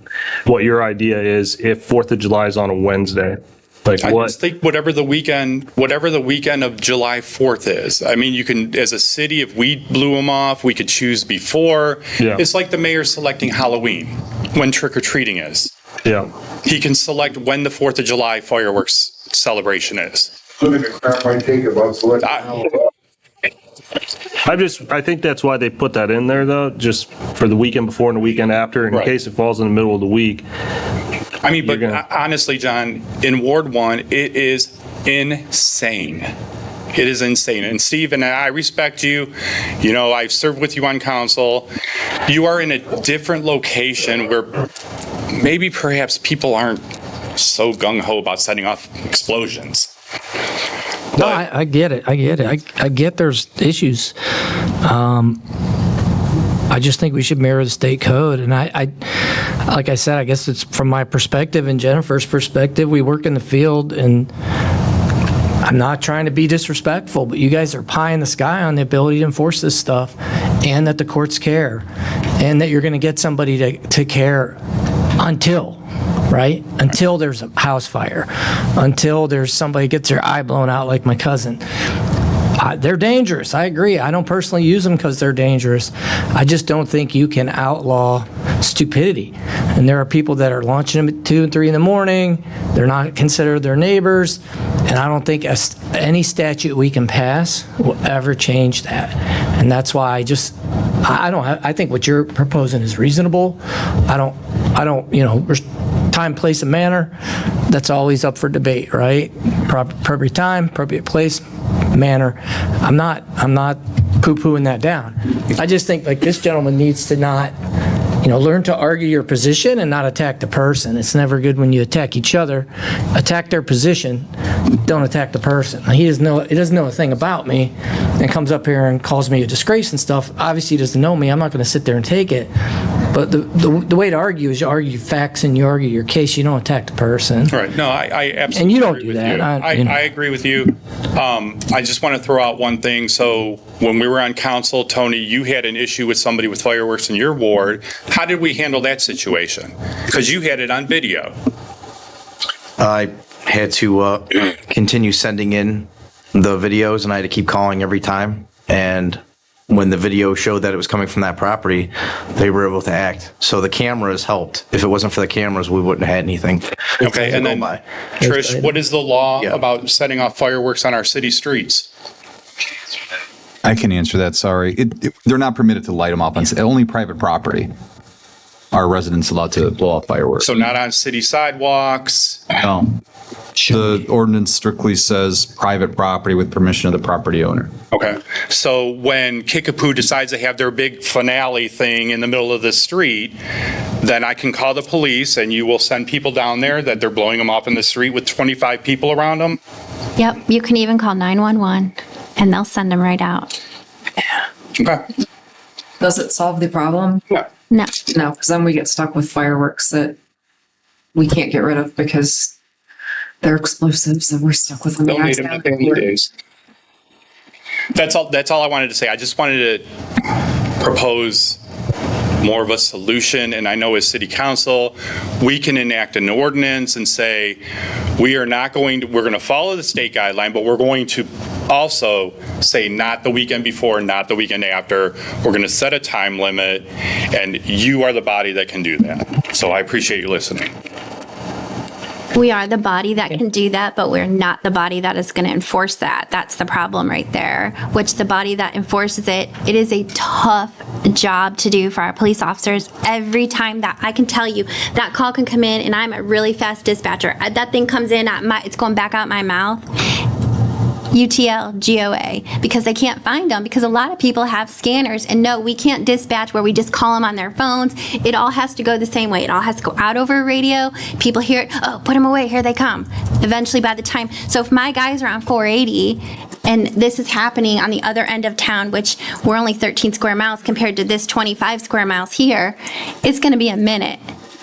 Speaker 12: idea is if 4th of July is on a Wednesday. Like
Speaker 14: I
Speaker 12: what?
Speaker 14: just think whatever the weekend of July 4th is. I mean, you can, as a city, if we blew them off, we could choose before.
Speaker 12: Yeah.
Speaker 14: It's like the mayor selecting Halloween, when trick-or-treating is.
Speaker 12: Yeah.
Speaker 14: He can select when the 4th of July fireworks celebration is.
Speaker 1: Look at the crap I take about selecting.
Speaker 12: I think that's why they put that in there though, just for the weekend before and the weekend after, in
Speaker 14: Right.
Speaker 12: case it falls in the middle of the week.
Speaker 14: I mean, but honestly, John, in Ward 1, it is insane. It is insane. And Steve, and I respect you. You know, I've served with you on council. You are in a different location where maybe perhaps people aren't so gung-ho about setting off explosions.
Speaker 4: No, I get it. I get there's issues. I just think we should mirror the state code. And I like I said, I guess it's from my perspective and Jennifer's perspective. We work in the field, and I'm not trying to be disrespectful, but you guys are pie in the sky on the ability to enforce this stuff, and that the courts care, and that you're going to get somebody to care until there's a house fire, until there's somebody gets their eye blown out like my cousin. They're dangerous. I agree. I don't personally use them because they're dangerous. I just don't think you can outlaw stupidity. And there are people that are launching them at 2 and 3 in the morning. They're not considered their neighbors. And I don't think any statute we can pass will ever change that. And that's why I think what you're proposing is reasonable. I don't, time, place, and manner, that's always up for debate, right? Appropriate time, appropriate place, manner. I'm not poo-pooing that down. I just think like this gentleman needs to not, learn to argue your position and not attack the person. It's never good when you attack each other. Attack their position, don't attack the person. He doesn't know a thing about me and comes up here and calls me a disgrace and stuff. Obviously he doesn't know me. I'm not going to sit there and take it. But the way to argue is you argue facts and you argue your case. You don't attack the person.
Speaker 14: Right. No, I absolutely
Speaker 4: and you don't
Speaker 14: agree
Speaker 4: do
Speaker 14: with
Speaker 4: that.
Speaker 14: you. I agree with you. I just want to throw out one thing. So when we were on council, Tony, you had an issue with somebody with fireworks in your ward. How did we handle that situation? Because you had it on video.
Speaker 3: I had to continue sending in the videos, and I had to keep calling every time. And when the video showed that it was coming from that property, they were able to act. So the cameras helped. If it wasn't for the cameras, we wouldn't have had anything.
Speaker 14: Okay, and then, Trish, what is the law about setting off fireworks on our city streets?
Speaker 11: I can answer that, sorry. They're not permitted to light them up on only private property. Are residents allowed to blow off fireworks?
Speaker 14: So not on city sidewalks?
Speaker 11: No. The ordinance strictly says private property with permission of the property owner.
Speaker 14: Okay. So when Kickapoo decides to have their big finale thing in the middle of the street, then I can call the police and you will send people down there that they're blowing them off in the street with 25 people around them?
Speaker 6: Yep, you can even call 911 and they'll send them right out.
Speaker 14: Okay.
Speaker 15: Does it solve the problem?
Speaker 14: Yeah.
Speaker 6: No.
Speaker 15: No, because then we get stuck with fireworks that we can't get rid of because they're explosives and we're stuck with them.
Speaker 14: Donate them to family days. That's all I wanted to say. I just wanted to propose more of a solution. And I know as city council, we can enact an ordinance and say, we're going to follow the state guideline, but we're going to also say not the weekend before, not the weekend after. We're going to set a time limit, and you are the body that can do that. So I appreciate you listening.
Speaker 6: We are the body that can do that, but we're not the body that is going to enforce that. That's the problem right there, which the body that enforces it is a tough job to do for our police officers. Every time that I can tell you that call can come in and I'm a really fast dispatcher. That thing comes in, it's going back out my mouth. UTL, GOA, because they can't find them because a lot of people have scanners, and no, we can't dispatch where we just call them on their phones. It all has to go the same way. It all has to go out over radio. People hear it, oh, put them away, here they come. Eventually by the time, so if my guys are on 480 and this is happening on the other end of town, which we're only 13 square miles compared to this 25 square miles here, it's gonna be a minute.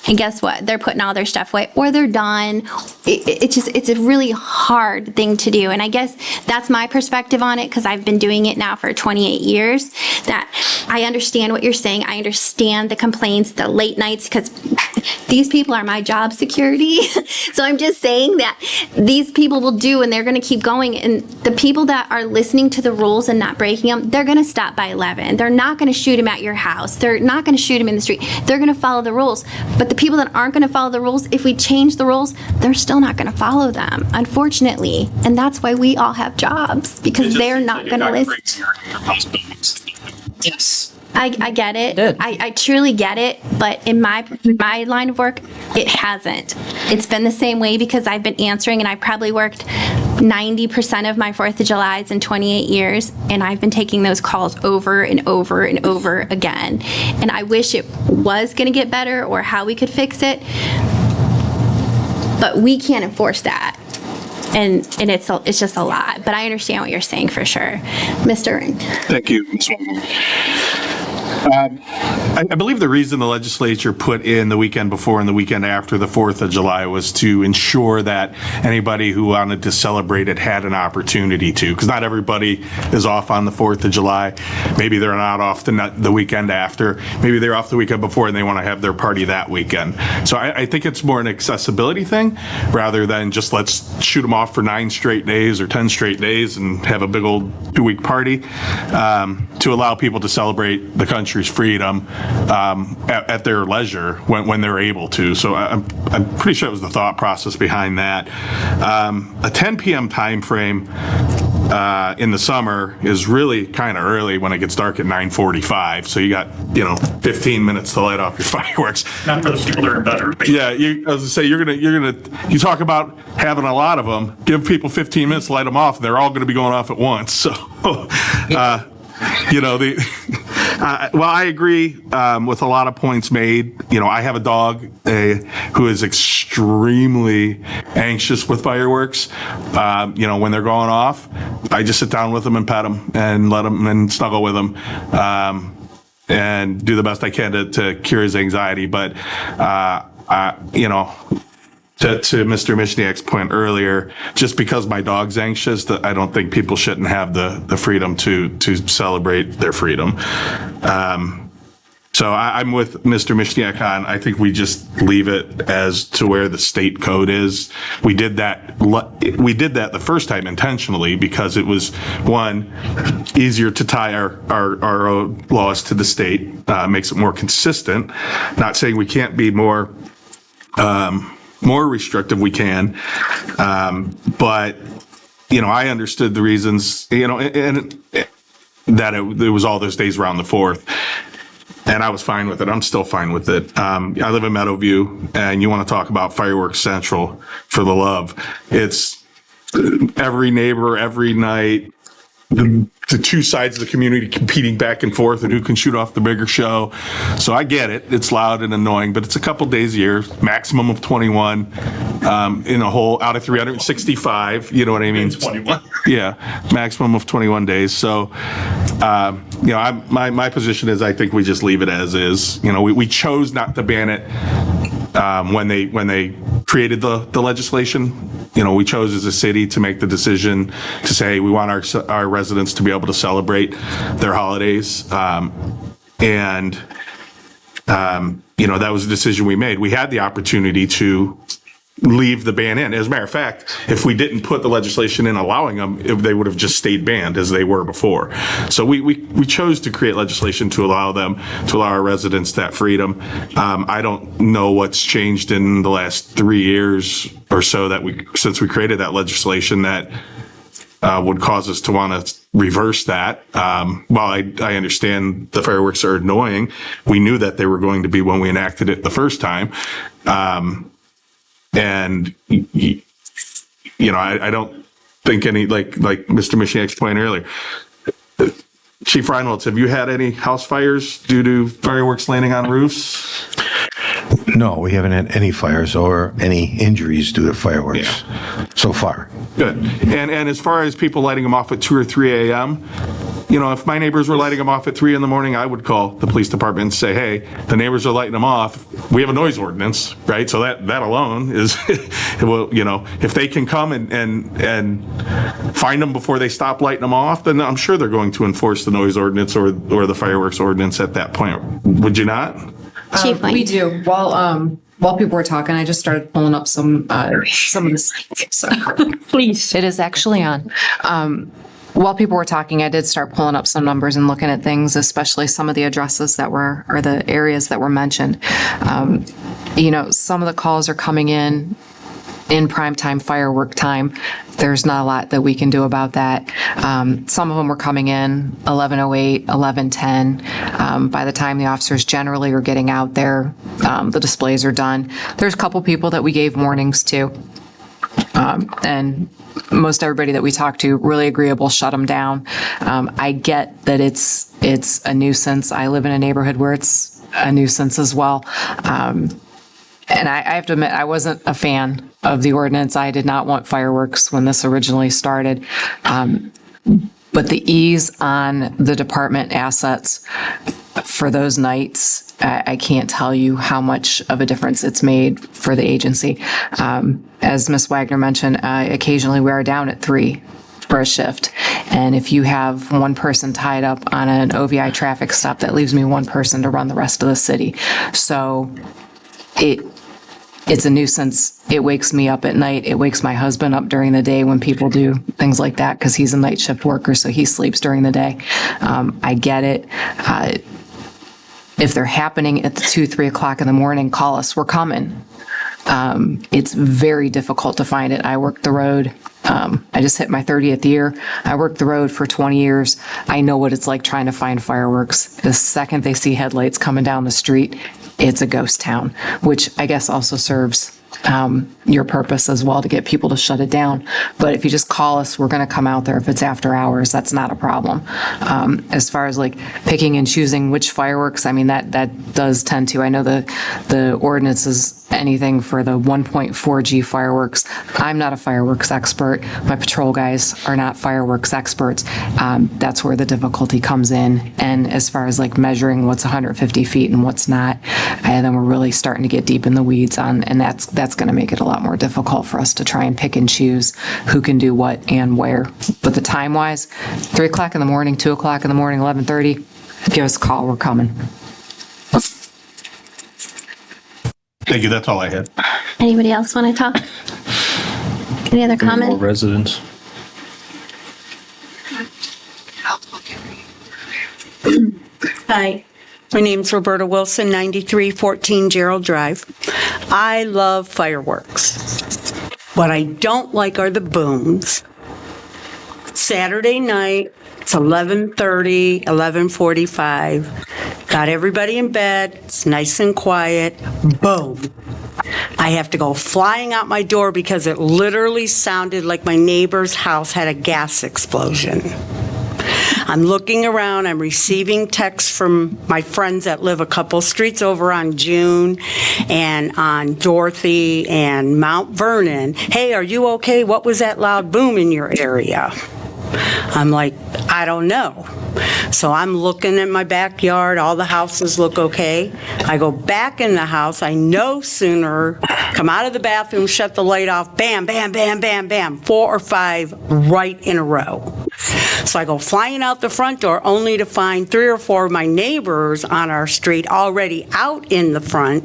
Speaker 6: And guess what? They're putting all their stuff away or they're done. It's a really hard thing to do. And I guess that's my perspective on it because I've been doing it now for 28 years. That I understand what you're saying. I understand the complaints, the late nights, because these people are my job security. So I'm just saying that these people will do and they're going to keep going. And the people that are listening to the rules and not breaking them, they're going to stop by 11. They're not going to shoot them at your house. They're not going to shoot them in the street. They're going to follow the rules. But the people that aren't going to follow the rules, if we change the rules, they're still not going to follow them, unfortunately. And that's why we all have jobs, because they're not going to listen.
Speaker 15: Yes.
Speaker 6: I get it. I truly get it. But in my line of work, it hasn't. It's been the same way because I've been answering, and I probably worked 90% of my 4th of Julys in 28 years, and I've been taking those calls over and over and over again. And I wish it was going to get better or how we could fix it, but we can't enforce that. And it's just a lot. But I understand what you're saying for sure. Mr. Ring.
Speaker 16: Thank you, Ms. Wong.
Speaker 2: I believe the reason the legislature put in the weekend before and the weekend after the 4th of July was to ensure that anybody who wanted to celebrate it had an opportunity to, because not everybody is off on the 4th of July. Maybe they're not off the weekend after. Maybe they're off the weekend before and they want to have their party that weekend. So I think it's more an accessibility thing rather than just let's shoot them off for 9 straight days or 10 straight days and have a big old 2-week party, to allow people to celebrate the country's freedom at their leisure when they're able to. So I'm pretty sure it was the thought process behind that. A 10 p.m. time frame in the summer is really kind of early when it gets dark at 9:45. So you got 15 minutes to light off your fireworks.
Speaker 16: Not for the people that are better.
Speaker 2: Yeah, I was gonna say you talk about having a lot of them. Give people 15 minutes to light them off. They're all going to be going off at once. So. Well, I agree with a lot of points made. I have a dog who is extremely anxious with fireworks. When they're going off, I just sit down with them and pet them and let them and snuggle with them. And do the best I can to cure his anxiety. But, to Mr. Mishniak's point earlier, just because my dog's anxious, I don't think people shouldn't have the freedom to celebrate their freedom. So I'm with Mr. Mishniak on, I think we just leave it as to where the state code is. We did that the first time intentionally because it was, one, easier to tie our laws to the state, makes it more consistent. Not saying we can't be more restrictive, we can. But, I understood the reasons, and that it was all those days around the 4th. And I was fine with it. I'm still fine with it. I live in Meadowview, and you want to talk about fireworks central for the love. It's every neighbor, every night, the two sides of the community competing back and forth and who can shoot off the bigger show. So I get it. It's loud and annoying, but it's a couple days a year, maximum of 21 in a whole out of 365. You know what I mean?
Speaker 16: 21.
Speaker 2: Yeah, maximum of 21 days. So, my position is I think we just leave it as is. We chose not to ban it when they created the legislation. We chose as a city to make the decision to say we want our residents to be able to celebrate their holidays. That was a decision we made. We had the opportunity to leave the ban in. As a matter of fact, if we didn't put the legislation in allowing them, they would have just stayed banned as they were before. So we chose to create legislation to allow our residents that freedom. I don't know what's changed in the last 3 years or so since we created that legislation that would cause us to want to reverse that. While I understand the fireworks are annoying, we knew that they were going to be when we enacted it the first time. And, I don't think any, like Mr. Mishniak explained earlier. Chief Reinholtz, have you had any house fires due to fireworks landing on roofs?
Speaker 17: No, we haven't had any fires or any injuries due to fireworks so far.
Speaker 2: Good. And as far as people lighting them off at 2 or 3 a.m., if my neighbors were lighting them off at 3 in the morning, I would call the police department and say, hey, the neighbors are lighting them off. We have a noise ordinance, right? So that alone is, if they can come and find them before they stop lighting them off, then I'm sure they're going to enforce the noise ordinance or the fireworks ordinance at that point. Would you not?
Speaker 15: We do. While people were talking, I just started pulling up some of the. So please, it is actually on. While people were talking, I did start pulling up some numbers and looking at things, especially some of the addresses or the areas that were mentioned. Some of the calls are coming in primetime firework time. There's not a lot that we can do about that. Some of them were coming in 11:08, 11:10. By the time the officers generally are getting out there, the displays are done. There's a couple people that we gave warnings to. And most everybody that we talked to, really agreeable, shut them down. I get that it's a nuisance. I live in a neighborhood where it's a nuisance as well. And I have to admit, I wasn't a fan of the ordinance. I did not want fireworks when this originally started. But the ease on the department assets for those nights I can't tell you how much of a difference it's made for the agency. As Ms. Wagner mentioned, occasionally we are down at 3 for a shift. And if you have one person tied up on an OVI traffic stop, that leaves me one person to run the rest of the city. So it's a nuisance. It wakes me up at night. It wakes my husband up during the day when people do things like that, because he's a night shift worker, so he sleeps during the day. I get it. If they're happening at 2, 3 o'clock in the morning, call us. We're coming. It's very difficult to find it. I work the road. I just hit my 30th year. I worked the road for 20 years. I know what it's like trying to find fireworks. The second they see headlights coming down the street, it's a ghost town, which I guess also serves your purpose as well, to get people to shut it down. But if you just call us, we're going to come out there. If it's after hours, that's not a problem. As far as like picking and choosing which fireworks, I mean, that does tend to, I know the ordinance is anything for the 1.4G fireworks. I'm not a fireworks expert. My patrol guys are not fireworks experts. That's where the difficulty comes in. And as far as like measuring what's 150 feet and what's not, and then we're really starting to get deep in the weeds on, and that's going to make it a lot more difficult for us to try and pick and choose who can do what and where. But the time wise, 3 o'clock in the morning, 2 o'clock in the morning, 11:30, give us a call. We're coming.
Speaker 2: Thank you. That's all I had.
Speaker 6: Anybody else want to talk? Any other comments?
Speaker 12: More residents.
Speaker 16: Hi, my name's Roberta Wilson, 9314 Gerald Drive. I love fireworks. What I don't like are the booms. Saturday night, it's 11:30, 11:45. Got everybody in bed, it's nice and quiet, boom. I have to go flying out my door because it literally sounded like my neighbor's house had a gas explosion. I'm looking around, I'm receiving texts from my friends that live a couple streets over on June and on Dorothy and Mount Vernon. Hey, are you okay? What was that loud boom in your area? I'm like, I don't know. So I'm looking at my backyard, all the houses look okay. I go back in the house, I no sooner come out of the bathroom, shut the light off, bam, bam, bam, bam, bam, 4 or 5 right in a row. So I go flying out the front door only to find 3 or 4 of my neighbors on our street already out in the front,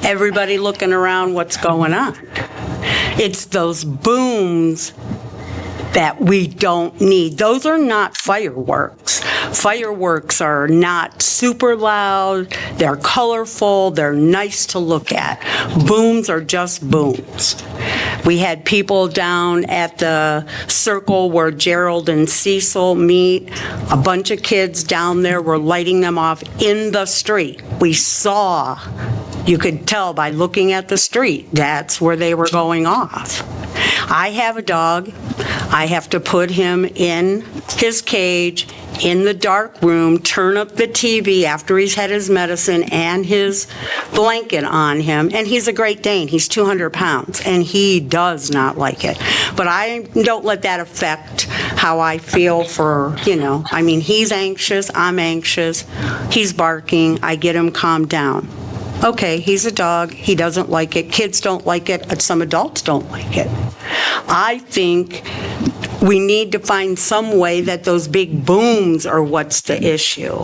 Speaker 16: everybody looking around what's going on. It's those booms that we don't need. Those are not fireworks. Fireworks are not super loud, they're colorful, they're nice to look at. Booms are just booms. We had people down at the circle where Gerald and Cecil meet. A bunch of kids down there were lighting them off in the street. We saw, you could tell by looking at the street, that's where they were going off. I have a dog. I have to put him in his cage in the dark room, turn up the TV after he's had his medicine and his blanket on him, and he's a Great Dane. He's 200 pounds, and he does not like it. But I don't let that affect how I feel for, I mean, he's anxious, I'm anxious, he's barking, I get him calmed down. Okay, he's a dog, he doesn't like it, kids don't like it, some adults don't like it. I think we need to find some way that those big booms are what's the issue.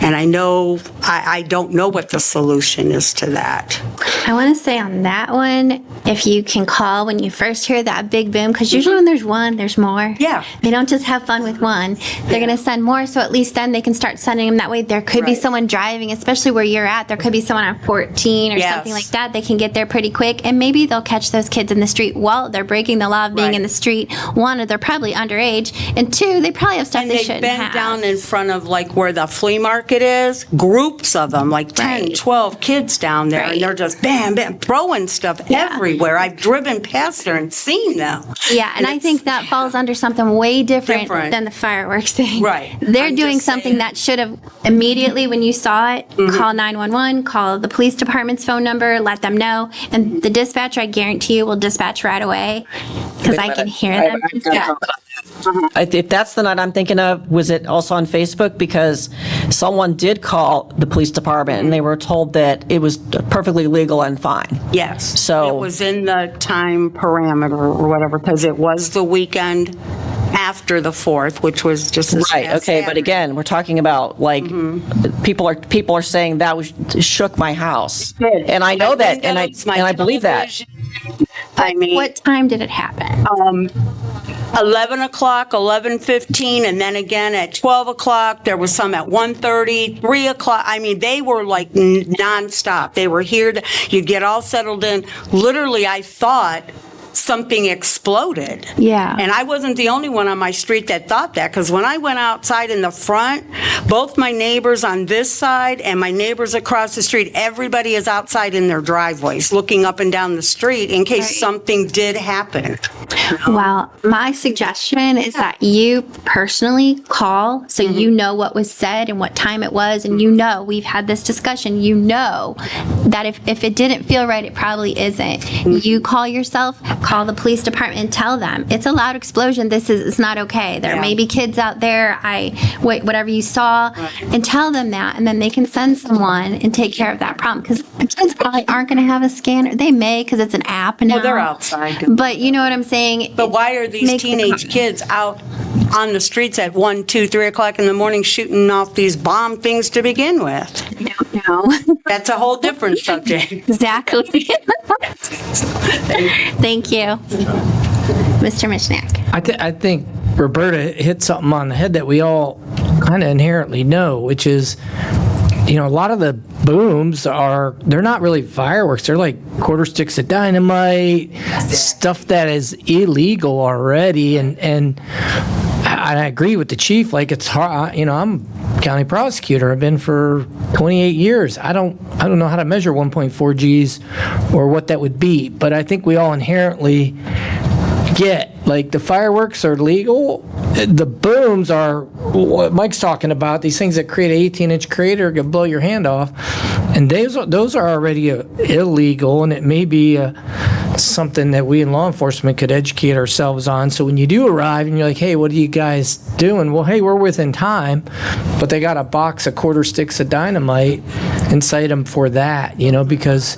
Speaker 16: And I know, I don't know what the solution is to that.
Speaker 6: I want to say on that one, if you can call when you first hear that big boom, because usually when there's one, there's more.
Speaker 16: Yeah.
Speaker 6: They don't just have fun with one. They're going to send more, so at least then they can start sending them that way. There could be someone driving, especially where you're at. There could be someone on 14 or something like that. They can get there pretty quick, and maybe they'll catch those kids in the street while they're breaking the law of being in the street. One, they're probably underage, and 2, they probably have stuff
Speaker 16: and
Speaker 6: they shouldn't have.
Speaker 16: And they've been down in front of like where the flea market is, groups of them, like 10, 12 kids down there, and they're just bam, bam, throwing stuff everywhere. I've driven past there and seen them.
Speaker 6: Yeah, and I think that falls under something way different than the fireworks thing.
Speaker 16: Right.
Speaker 6: They're doing something that should have immediately when you saw it, call 911, call the police department's phone number, let them know, and the dispatcher, I guarantee you, will dispatch right away because I can hear them.
Speaker 10: If that's the night I'm thinking of, was it also on Facebook? Because someone did call the police department and they were told that it was perfectly legal and fine.
Speaker 16: Yes.
Speaker 10: So
Speaker 16: it was in the time parameter or whatever, because it was the weekend after the 4th, which was just this
Speaker 10: right.
Speaker 16: past
Speaker 10: Okay, but
Speaker 16: Saturday.
Speaker 10: again, we're talking about like people are saying that was shook my house, and I know that, and I believe that.
Speaker 16: I mean,
Speaker 6: what time did it happen?
Speaker 16: 11 o'clock, 11:15, and then again at 12 o'clock. There was some at 1:30, 3 o'clock. I mean, they were like nonstop. They were here you'd get all settled in. Literally, I thought something exploded.
Speaker 6: Yeah.
Speaker 16: And I wasn't the only one on my street that thought that, because when I went outside in the front, both my neighbors on this side and my neighbors across the street, everybody is outside in their driveways looking up and down the street in case something did happen.
Speaker 6: Well, my suggestion is that you personally call so you know what was said and what time it was, and you know we've had this discussion. You know that if it didn't feel right, it probably isn't. You call yourself, call the police department and tell them it's a loud explosion. It's not okay. There may be kids out there. Whatever you saw, and tell them that, and then they can send someone and take care of that problem. Because the kids probably aren't going to have a scanner. They may, because it's an app now.
Speaker 16: Well, they're outside.
Speaker 6: But you know what I'm saying.
Speaker 16: But why are these teenage kids out on the streets at 1, 2, 3 o'clock in the morning shooting off these bomb things to begin with?
Speaker 6: No.
Speaker 16: That's a whole different subject.
Speaker 6: Exactly. Thank you. Mr. Mishnak.
Speaker 4: I think Roberta hit something on the head that we all kind of inherently know, which is, a lot of the booms they're not really fireworks. They're like quarter sticks of dynamite, stuff that is illegal already. And I agree with the chief. Like, it's hard. I'm county prosecutor. I've been for 28 years. I don't know how to measure 1.4 Gs or what that would be, but I think we all inherently get, like, the fireworks are legal. The booms are what Mike's talking about, these things that create an 18-inch crater, can blow your hand off. And those are already illegal, and it may be something that we in law enforcement could educate ourselves on. So when you do arrive and you're like, hey, what are you guys doing? Well, hey, we're within time, but they got a box of quarter sticks of dynamite and cite them for that, because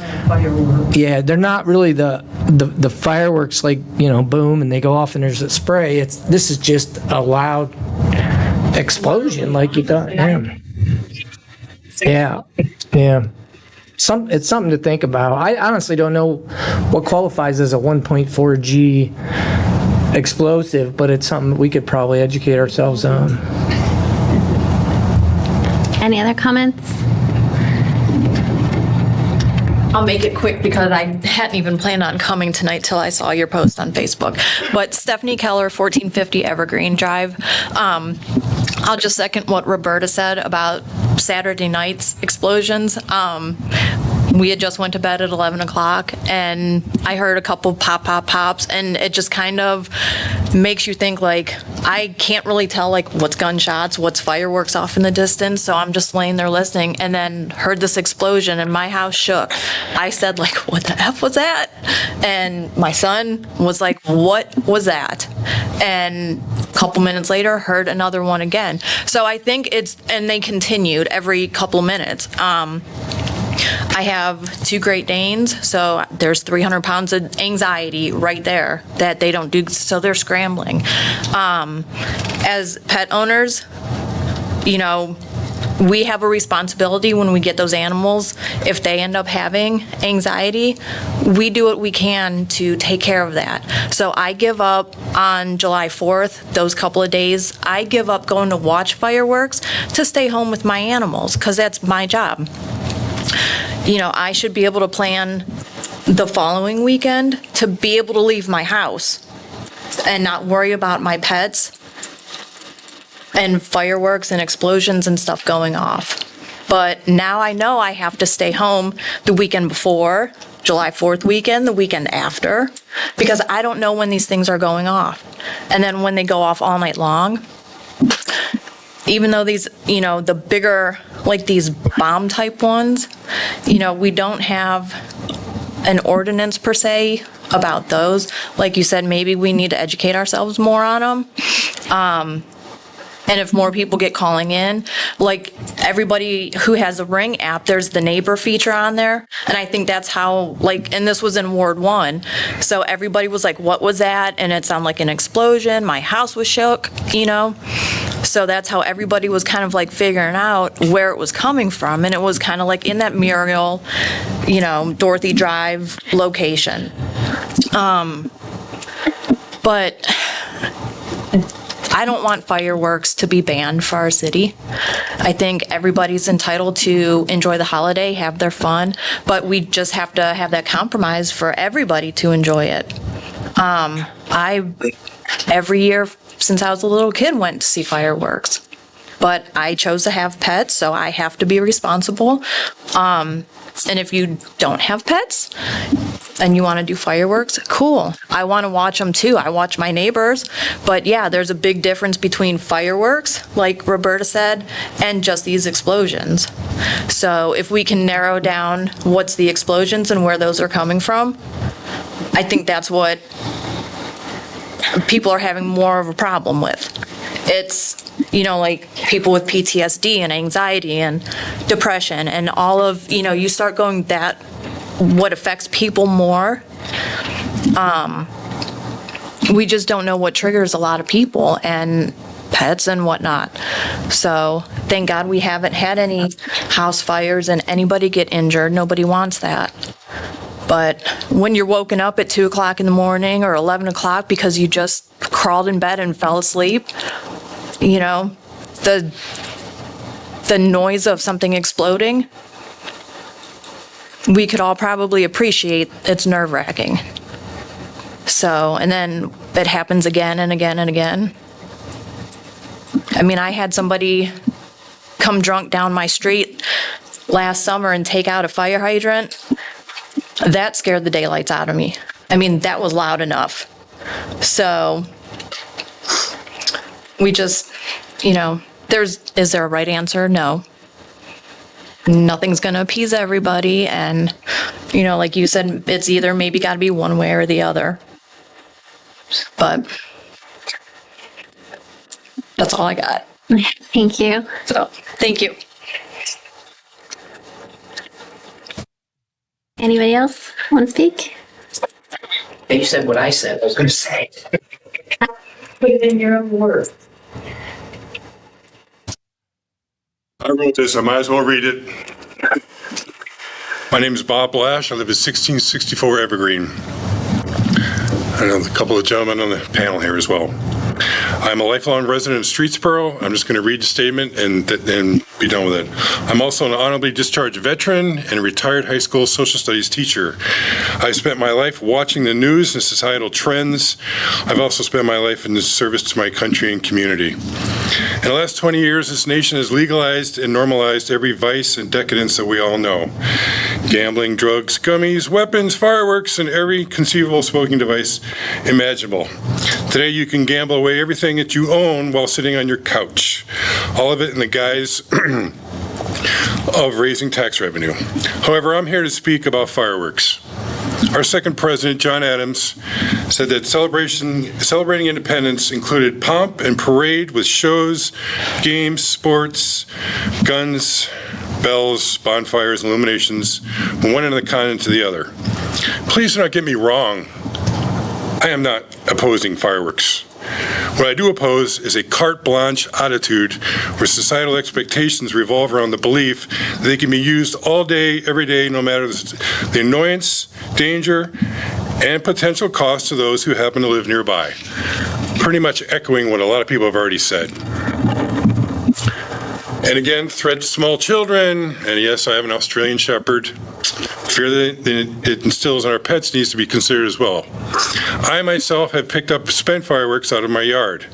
Speaker 4: they're not really the fireworks, like, boom, and they go off and there's a spray. This is just a loud explosion, like you thought. Yeah. It's something to think about. I honestly don't know what qualifies as a 1.4 G explosive, but it's something we could probably educate ourselves on.
Speaker 6: Any other comments?
Speaker 18: I'll make it quick because I hadn't even planned on coming tonight till I saw your post on Facebook. But Stephanie Keller, 1450 Evergreen Drive. I'll just second what Roberta said about Saturday night's explosions. We had just went to bed at 11 o'clock and I heard a couple pops, and it just kind of makes you think, like, I can't really tell, like, what's gunshots, what's fireworks off in the distance. So I'm just laying there listening, and then heard this explosion and my house shook. I said, like, what the F was that? And my son was like, what was that? And a couple minutes later, heard another one again. So I think and they continued every couple minutes. I have 2 Great Danes, so there's 300 pounds of anxiety right there that they don't do, so they're scrambling. As pet owners, we have a responsibility when we get those animals. If they end up having anxiety, we do what we can to take care of that. So I give up on July 4th, those couple of days, I give up going to watch fireworks to stay home with my animals, because that's my job. I should be able to plan the following weekend to be able to leave my house and not worry about my pets and fireworks and explosions and stuff going off. But now I know I have to stay home the weekend before, July 4th weekend, the weekend after, because I don't know when these things are going off. And then when they go off all night long, even though these, the bigger, like these bomb type ones, we don't have an ordinance per se about those. Like you said, maybe we need to educate ourselves more on them. And if more people get calling in, like everybody who has a Ring app, there's the neighbor feature on there. And I think that's how, like, and this was in Ward 1. So everybody was like, what was that? And it sounded like an explosion. My house was shook, you know? So that's how everybody was kind of like figuring out where it was coming from. And it was kind of like in that Muriel, you know, Dorothy Drive location. But I don't want fireworks to be banned for our city. I think everybody's entitled to enjoy the holiday, have their fun, but we just have to have that compromise for everybody to enjoy it. Every year since I was a little kid, went to see fireworks, but I chose to have pets, so I have to be responsible. And if you don't have pets and you want to do fireworks, cool. I want to watch them too. I watch my neighbors. But yeah, there's a big difference between fireworks, like Roberta said, and just these explosions. So if we can narrow down what's the explosions and where those are coming from, I think that's what people are having more of a problem with. It's, you know, like people with PTSD and anxiety and depression and all of, you know, you start going that, what affects people more. We just don't know what triggers a lot of people and pets and whatnot. So thank God we haven't had any house fires and anybody get injured. Nobody wants that. But when you're woken up at 2 o'clock in the morning or 11 o'clock because you just crawled in bed and fell asleep, you know, the noise of something exploding, we could all probably appreciate it's nerve-wracking. So, and then it happens again and again and again. I mean, I had somebody come drunk down my street last summer and take out a fire hydrant. That scared the daylights out of me. I mean, that was loud enough. So we just, you know, is there a right answer? No. Nothing's going to appease everybody. And, you know, like you said, it's either maybe got to be one way or the other. But that's all I got.
Speaker 6: Thank you.
Speaker 18: So, thank you.
Speaker 6: Anybody else want to speak?
Speaker 5: You said what I said. I was going to say.
Speaker 6: Put it in your own words.
Speaker 19: I wrote this. I might as well read it. My name is Bob Blash. I live at 1664 Evergreen. I know a couple of gentlemen on the panel here as well. I'm a lifelong resident of Streetsboro. I'm just going to read the statement and be done with it. I'm also an honorably discharged veteran and a retired high school social studies teacher. I spent my life watching the news and societal trends. I've also spent my life in the service to my country and community. In the last 20 years, this nation has legalized and normalized every vice and decadence that we all know. Gambling, drugs, gummies, weapons, fireworks, and every conceivable smoking device imaginable. Today, you can gamble away everything that you own while sitting on your couch. All of it in the guise of raising tax revenue. However, I'm here to speak about fireworks. Our second president, John Adams, said that celebrating independence included pomp and parade with shows, games, sports, guns, bells, bonfires, illuminations from one end of the continent to the other. Please do not get me wrong. I am not opposing fireworks. What I do oppose is a carte blanche attitude where societal expectations revolve around the belief that they can be used all day, every day, no matter the annoyance, danger, and potential cost to those who happen to live nearby. Pretty much echoing what a lot of people have already said. And again, threat to small children, and yes, I have an Australian Shepherd. Fear that it instills in our pets needs to be considered as well. I myself have picked up spent fireworks out of my yard.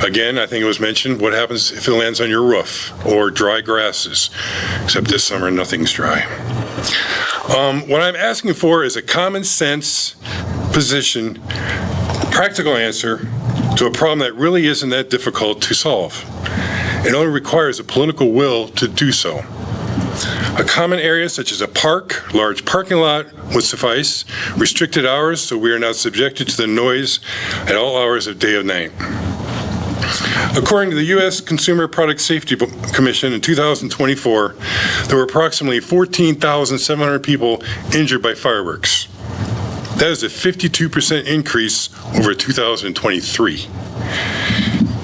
Speaker 19: Again, I think it was mentioned, what happens if it lands on your roof or dry grasses? Except this summer, nothing's dry. What I'm asking for is a common sense position, practical answer to a problem that really isn't that difficult to solve. It only requires a political will to do so. A common area such as a park, large parking lot would suffice. Restricted hours so we are not subjected to the noise at all hours of day or night. According to the U.S. Consumer Product Safety Commission in 2024, there were approximately 14,700 people injured by fireworks. That is a 52% increase over 2023.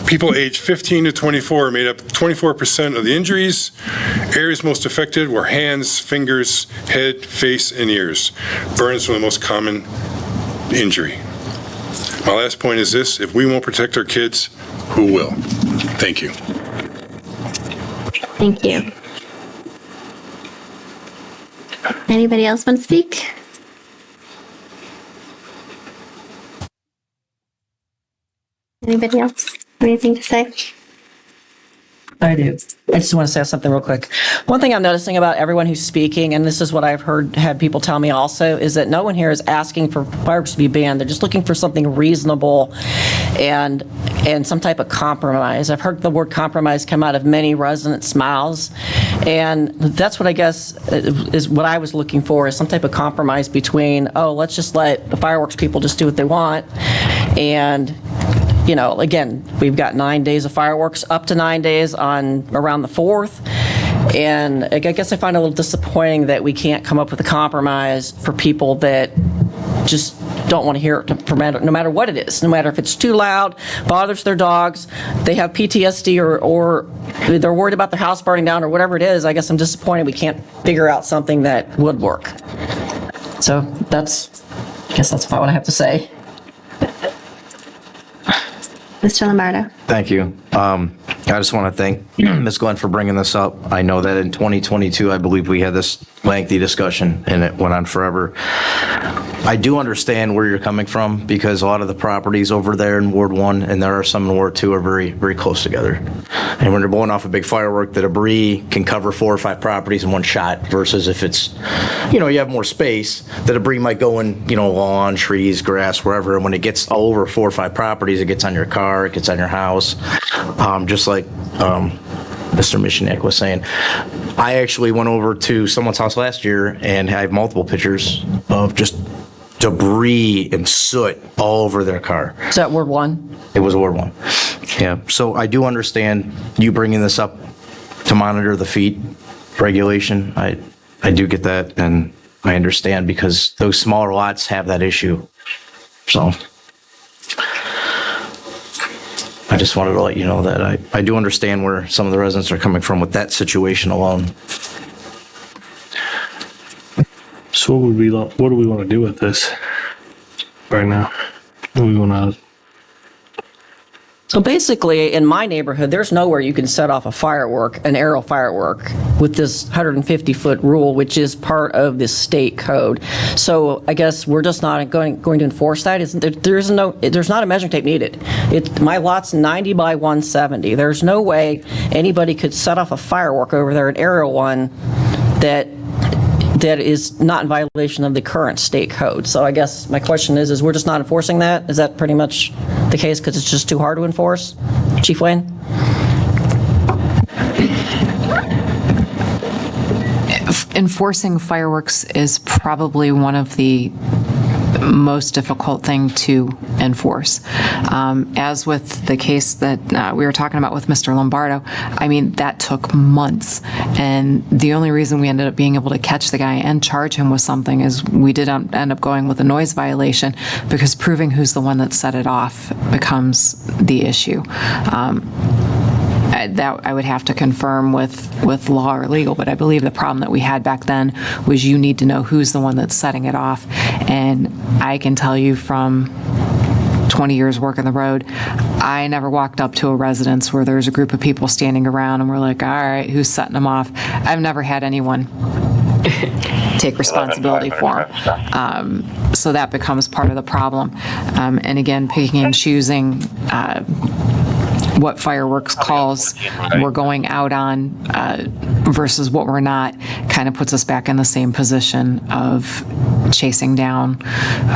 Speaker 19: People aged 15 to 24 made up 24% of the injuries. Areas most affected were hands, fingers, head, face, and ears. Burns were the most common injury. My last point is this: if we won't protect our kids, who will? Thank you.
Speaker 6: Thank you. Anybody else want to speak? Anybody else? Anything to say?
Speaker 10: I do. I just want to say something real quick. One thing I'm noticing about everyone who's speaking, and this is what I've had people tell me also, is that no one here is asking for fireworks to be banned. They're just looking for something reasonable and some type of compromise. I've heard the word compromise come out of many residents' mouths, and that's what I guess is what I was looking for, is some type of compromise between, oh, let's just let the fireworks people just do what they want, and you know, again, we've got 9 days of fireworks, up to 9 days on around the 4th. And I guess I find it a little disappointing that we can't come up with a compromise for people that just don't want to hear it, no matter what it is, no matter if it's too loud, bothers their dogs, they have PTSD, or they're worried about their house burning down, or whatever it is. I guess I'm disappointed we can't figure out something that would work. So I guess that's what I have to say.
Speaker 6: Mr. Lombardo.
Speaker 3: Thank you. I just want to thank Ms. Glenn for bringing this up. I know that in 2022, I believe we had this lengthy discussion and it went on forever. I do understand where you're coming from, because a lot of the properties over there in Ward 1 and there are some in Ward 2 are very, very close together. And when you're blowing off a big firework, the debris can cover 4 or 5 properties in one shot, versus if it's, you have more space, the debris might go in, lawn, trees, grass, wherever. And when it gets all over 4 or 5 properties, it gets on your car, it gets on your house. Just like Mr. Michiniak was saying, I actually went over to someone's house last year and I have multiple pictures of just debris and soot all over their car.
Speaker 10: Is that Ward 1?
Speaker 3: It was Ward 1. Yeah. So I do understand you bringing this up to monitor the feet regulation. I do get that, and I understand, because those smaller lots have that issue. So I just wanted to let you know that I do understand where some of the residents are coming from with that situation alone.
Speaker 12: So what do we want to do with this right now? What do we want to?
Speaker 10: So basically, in my neighborhood, there's nowhere you can set off an aerial firework with this 150-foot rule, which is part of the state code. So I guess we're just not going to enforce that. There's not a measuring tape needed. My lot's 90 by 170. There's no way anybody could set off a firework over there, an aerial one, that is not in violation of the current state code. So I guess my question is we're just not enforcing that? Is that pretty much the case because it's just too hard to enforce? Chief Wayne?
Speaker 15: Enforcing fireworks is probably one of the most difficult thing to enforce. As with the case that we were talking about with Mr. Lombardo, I mean, that took months. And the only reason we ended up being able to catch the guy and charge him with something is we did end up going with a noise violation, because proving who's the one that set it off becomes the issue. That I would have to confirm with law or legal, but I believe the problem that we had back then was you need to know who's the one that's setting it off. And I can tell you from 20 years working the road, I never walked up to a residence where there's a group of people standing around and we're like, all right, who's setting them off? I've never had anyone take responsibility for them. So that becomes part of the problem. And again, picking and choosing what fireworks calls we're going out on versus what we're not kind of puts us back in the same position of chasing down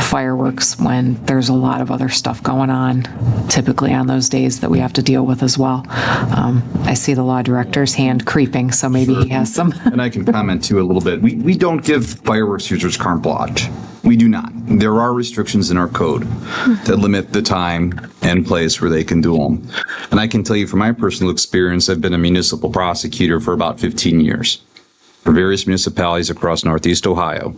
Speaker 15: fireworks when there's a lot of other stuff going on, typically on those days that we have to deal with as well. I see the law director's hand creeping, so maybe he has some.
Speaker 11: And I can comment too a little bit. We don't give fireworks users carte blanche. We do not. There are restrictions in our code that limit the time and place where they can do them. And I can tell you from my personal experience, I've been a municipal prosecutor for about 15 years for various municipalities across Northeast Ohio.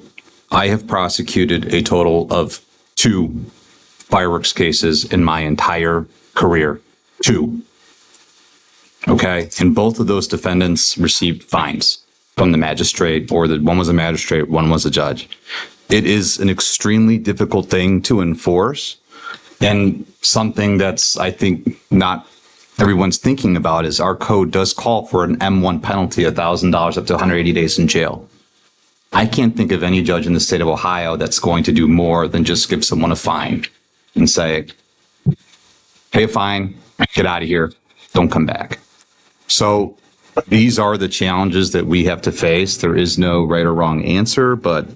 Speaker 11: I have prosecuted a total of 2 fireworks cases in my entire career. 2. Okay? And both of those defendants received fines from the magistrate, or one was a magistrate, one was a judge. It is an extremely difficult thing to enforce, and something that's, I think, not everyone's thinking about is our code does call for an M1 penalty, $1,000 up to 180 days in jail. I can't think of any judge in the state of Ohio that's going to do more than just give someone a fine and say, pay a fine, get out of here, don't come back. So these are the challenges that we have to face. There is no right or wrong answer, but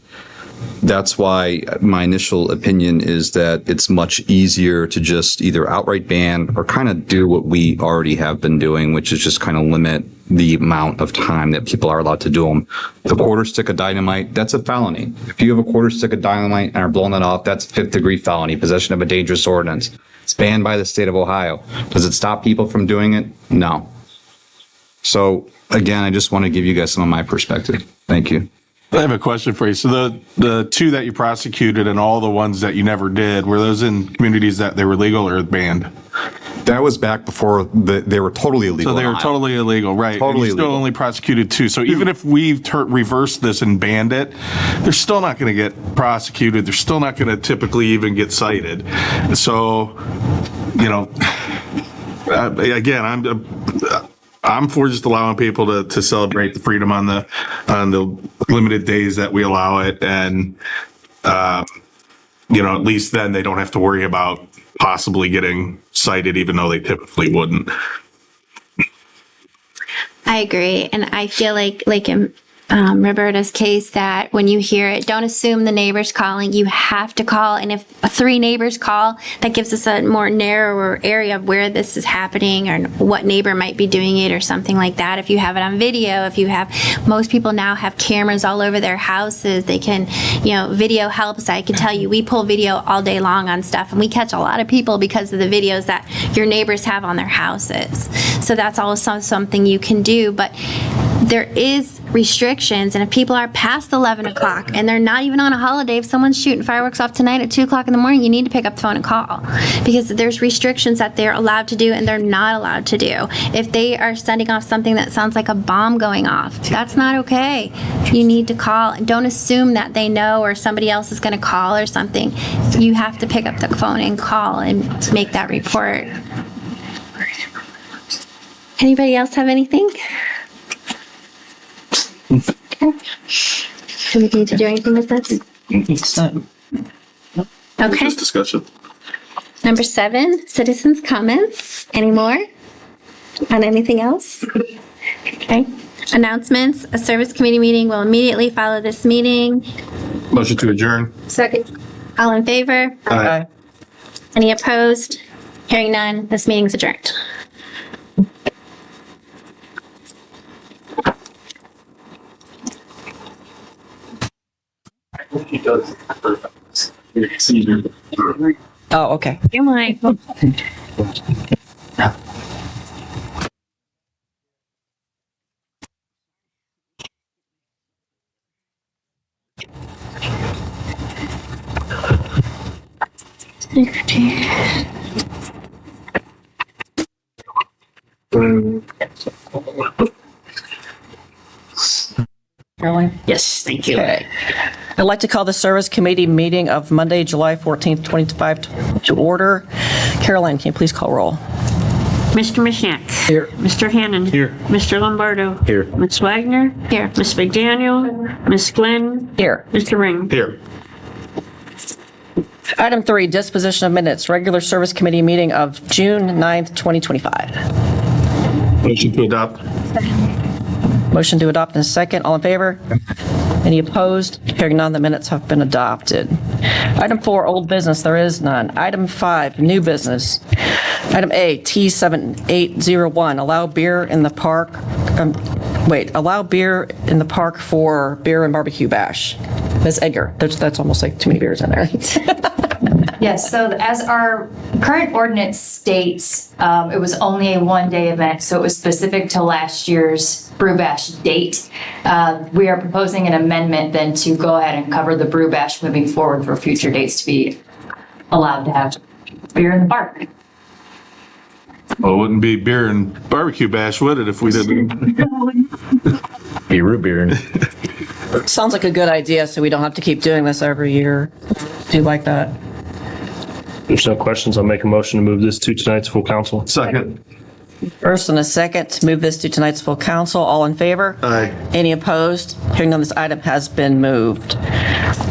Speaker 11: that's why my initial opinion is that it's much easier to just either outright ban or kind of do what we already have been doing, which is just kind of limit the amount of time that people are allowed to do them. The quarter stick of dynamite, that's a felony. If you have a quarter stick of dynamite and are blowing it off, that's 5th degree felony, possession of a dangerous ordinance. It's banned by the state of Ohio. Does it stop people from doing it? No. So again, I just want to give you guys some of my perspective. Thank you.
Speaker 2: I have a question for you. So the 2 that you prosecuted and all the ones that you never did, were those in communities that they were legal or banned?
Speaker 11: That was back before they were totally illegal.
Speaker 2: So they were totally illegal, right?
Speaker 11: Totally
Speaker 2: and you still only prosecuted 2. So even if we've reversed this and banned it, they're still not going to get prosecuted. They're still not going to typically even get cited. So, you know, again, I'm for just allowing people to celebrate the freedom on the limited days that we allow it, and you know, at least then they don't have to worry about possibly getting cited, even though they typically wouldn't.
Speaker 6: I agree, and I feel like in Roberta's case, that when you hear it, don't assume the neighbor's calling. You have to call, and if 3 neighbors call, that gives us a more narrower area of where this is happening or what neighbor might be doing it or something like that. If you have it on video, most people now have cameras all over their houses. They can, video helps. I can tell you, we pull video all day long on stuff, and we catch a lot of people because of the videos that your neighbors have on their houses. So that's also something you can do, but there is restrictions, and if people are past 11 o'clock and they're not even on a holiday, if someone's shooting fireworks off tonight at 2 o'clock in the morning, you need to pick up the phone and call, because there's restrictions that they're allowed to do and they're not allowed to do. If they are sending off something that sounds like a bomb going off, that's not okay. You need to call. Don't assume that they know or somebody else is going to call or something. You have to pick up the phone and call and make that report. Anybody else have anything? Okay. Do we need to do anything with this? Okay.
Speaker 2: Just discussion.
Speaker 6: Number 7, citizens' comments. Any more on anything else? Okay. Announcements. A service committee meeting will immediately follow this meeting.
Speaker 2: Motion to adjourn.
Speaker 6: Second. All in favor?
Speaker 2: Aye.
Speaker 6: Any opposed? Hearing none, this meeting's adjourned.
Speaker 10: Oh, okay.
Speaker 9: Am I?
Speaker 10: Caroline?
Speaker 9: Yes, thank you.
Speaker 10: Okay. I'd like to call the Service Committee meeting of Monday, July 14th, 2025 to order. Caroline, can you please call roll?
Speaker 9: Mr. Mishnak.
Speaker 4: Here.
Speaker 9: Mr. Hannan.
Speaker 2: Here.
Speaker 9: Mr. Lombardo.
Speaker 2: Here.
Speaker 9: Ms. Wagner.
Speaker 6: Here.
Speaker 9: Ms. McDaniel. Ms. Glenn.
Speaker 10: Here.
Speaker 9: Mr. Ring.
Speaker 2: Here.
Speaker 10: Item 3, disposition of minutes, regular service committee meeting of June 9th, 2025.
Speaker 2: Motion to adopt.
Speaker 10: Motion to adopt in a second. All in favor? Any opposed? Hearing none, the minutes have been adopted. Item 4, old business, there is none. Item 5, new business. Item A, T7801, allow beer in the park, allow beer in the park for beer and barbecue bash. Ms. Edgar, that's almost like too many beers in there.
Speaker 20: Yes, so as our current ordinance states, it was only a one-day event, so it was specific to last year's Brew Bash date. We are proposing an amendment then to go ahead and cover the Brew Bash moving forward for future dates to be allowed to have beer in the park.
Speaker 2: Well, it wouldn't be beer and barbecue bash, would it, if we didn't?
Speaker 3: Be root beer.
Speaker 10: Sounds like a good idea, so we don't have to keep doing this every year. Do you like that?
Speaker 12: There's no questions. I'll make a motion to move this to tonight's full council.
Speaker 2: Second.
Speaker 10: First and a second to move this to tonight's full council. All in favor?
Speaker 2: Aye.
Speaker 10: Any opposed? Hearing none, this item has been moved.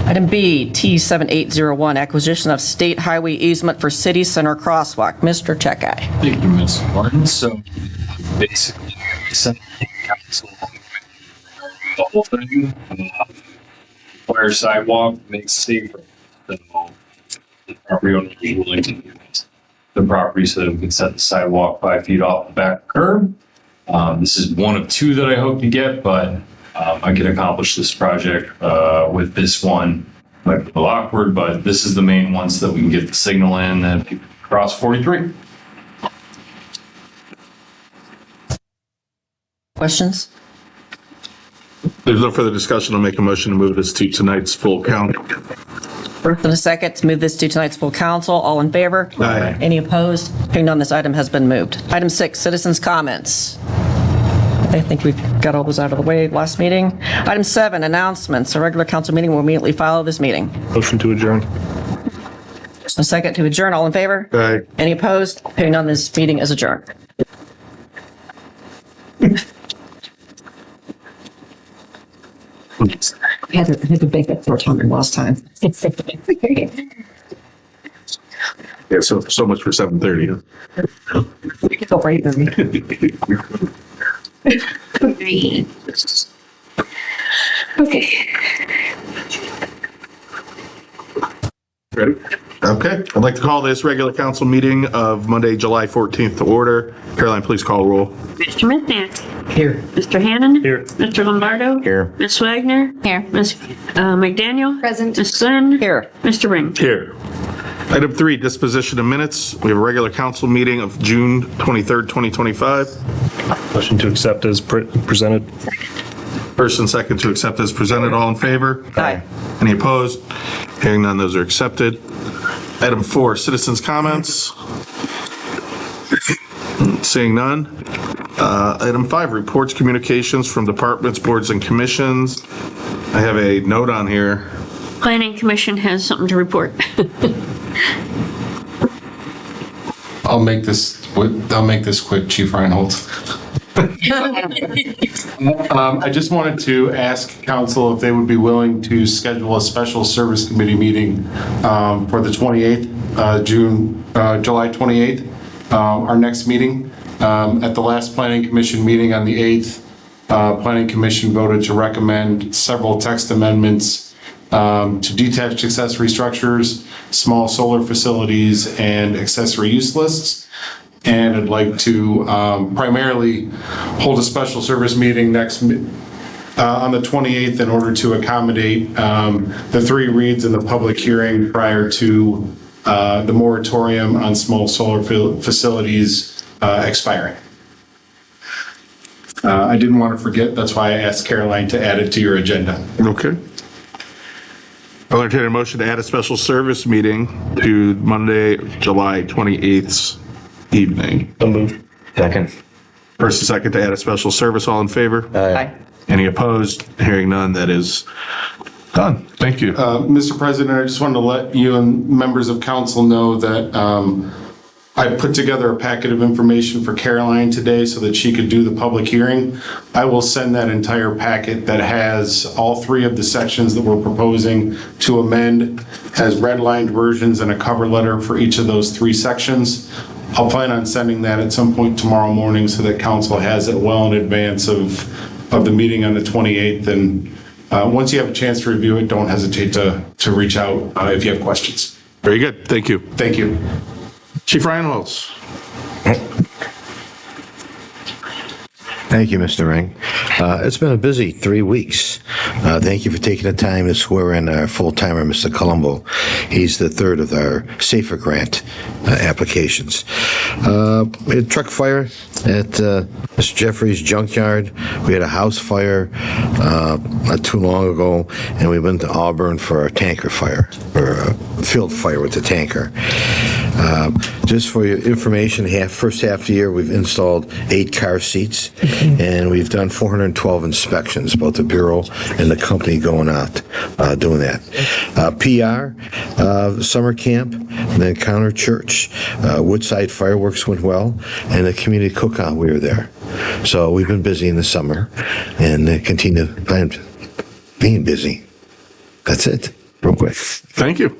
Speaker 10: Item B, T7801, acquisition of state highway easement for city center crosswalk. Mr. Checkeye.
Speaker 21: Thank you, Ms. Martin. So basically, sent council the whole thing. Fire sidewalk makes safer. So the property owner is willing to use the property so that we can set the sidewalk 5 feet off the back curb. This is one of 2 that I hope to get, but I can accomplish this project with this one. Might be a little awkward, but this is the main one so that we can get the signal in and people can cross 43.
Speaker 10: Questions?
Speaker 2: There's no further discussion. I'll make a motion to move this to tonight's full council.
Speaker 10: First and a second to move this to tonight's full council. All in favor?
Speaker 2: Aye.
Speaker 10: Any opposed? Hearing none, this item has been moved. Item 6, citizens' comments. I think we've got all those out of the way last meeting. Item 7, announcements. A regular council meeting will immediately follow this meeting.
Speaker 12: Motion to adjourn.
Speaker 10: First and a second to adjourn. All in favor?
Speaker 2: Aye.
Speaker 10: Any opposed? Hearing none, this meeting is adjourned. I had to bake that for time last time.
Speaker 2: Yeah, so much for 7:30.
Speaker 10: We can go right then.
Speaker 20: Agreed. Okay.
Speaker 2: Ready? Okay. I'd like to call this regular council meeting of Monday, July 14th to order. Caroline, please call roll.
Speaker 9: Mr. Mishnak.
Speaker 10: Here.
Speaker 9: Mr. Hannan.
Speaker 12: Here.
Speaker 9: Mr. Lombardo.
Speaker 3: Here.
Speaker 9: Ms. Wagner.
Speaker 20: Here.
Speaker 9: Ms. McDaniel.
Speaker 7: Present.
Speaker 9: Ms. Glenn.
Speaker 10: Here.
Speaker 9: Mr. Ring.
Speaker 2: Here. Item 3, disposition of minutes. We have a regular council meeting of June 23rd, 2025.
Speaker 12: Motion to accept as presented.
Speaker 2: First and second to accept as presented. All in favor?
Speaker 10: Aye.
Speaker 2: Any opposed? Hearing none, those are accepted. Item 4, citizens' comments. Seeing none. Item 5, reports, communications from departments, boards, and commissions. I have a note on here.
Speaker 9: Planning Commission has something to report.
Speaker 22: I'll make this quick, Chief Reinhold. I just wanted to ask council if they would be willing to schedule a special service committee meeting for the 28th, July 28th, our next meeting. At the last Planning Commission meeting on the 8th, Planning Commission voted to recommend several text amendments to detached accessory structures, small solar facilities, and accessory use lists. And I'd like to primarily hold a special service meeting on the 28th in order to accommodate the 3 reads in the public hearing prior to the moratorium on small solar facilities expiring. I didn't want to forget, that's why I asked Caroline to add it to your agenda.
Speaker 2: Okay. I'll entertain a motion to add a special service meeting to Monday, July 28th evening.
Speaker 12: So moved.
Speaker 3: Second.
Speaker 2: First and second to add a special service. All in favor?
Speaker 10: Aye.
Speaker 2: Any opposed? Hearing none, that is done. Thank you.
Speaker 22: Mr. President, I just wanted to let you and members of council know that I put together a packet of information for Caroline today so that she could do the public hearing. I will send that entire packet that has all three of the sections that we're proposing to amend, has redlined versions and a cover letter for each of those three sections. I'll plan on sending that at some point tomorrow morning so that council has it well in advance of the meeting on the 28th. And once you have a chance to review it, don't hesitate to reach out if you have questions.
Speaker 2: Very good. Thank you.
Speaker 22: Thank you.
Speaker 2: Chief Ryan Wells.
Speaker 17: Thank you, Mr. Ring. It's been a busy 3 weeks. Thank you for taking the time to swear in our full-timer, Mr. Colombo. He's the third of our SAFER grant applications. We had a truck fire at Mr. Jeffrey's junkyard. We had a house fire not too long ago, and we went to Auburn for a tanker fire, or a field fire with the tanker. Just for your information, first half of the year, we've installed 8 car seats, and we've done 412 inspections, both the Bureau and the company going out doing that. PR, summer camp, and then Counter Church. Woodside fireworks went well, and the community cookout, we were there. So we've been busy in the summer, and continue to plan being busy. That's it, real quick.
Speaker 2: Thank you.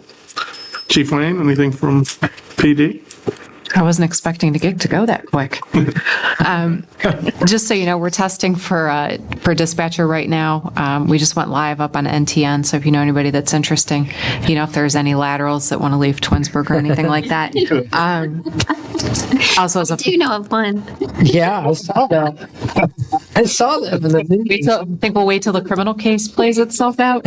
Speaker 2: Chief Lane, anything from PD?
Speaker 15: I wasn't expecting to get to go that quick. Just so you know, we're testing for dispatcher right now. We just went live up on NTN, so if you know anybody that's interesting, if there's any laterals that want to leave Twinsburg or anything like that. Also, as a
Speaker 9: Do you know of one?
Speaker 4: Yeah, I saw that. I saw that in the movie.
Speaker 15: I think we'll wait till the criminal case plays itself out.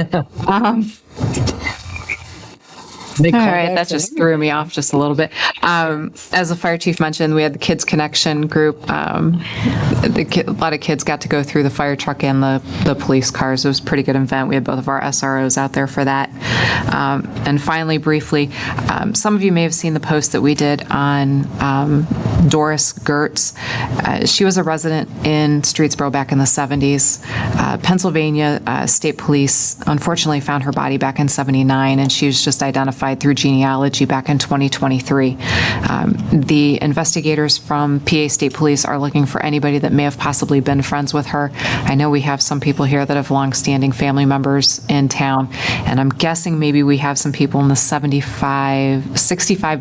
Speaker 15: All right, that just threw me off just a little bit. As the fire chief mentioned, we had the Kids Connection group. A lot of kids got to go through the fire truck and the police cars. It was a pretty good event. We had both of our SROs out there for that. And finally, briefly, some of you may have seen the post that we did on Doris Gertz. She was a resident in Streetsboro back in the 70s. Pennsylvania State Police unfortunately found her body back in 79, and she was just identified through genealogy back in 2023. The investigators from PA State Police are looking for anybody that may have possibly been friends with her. I know we have some people here that have longstanding family members in town, and I'm guessing maybe we have some people in the 65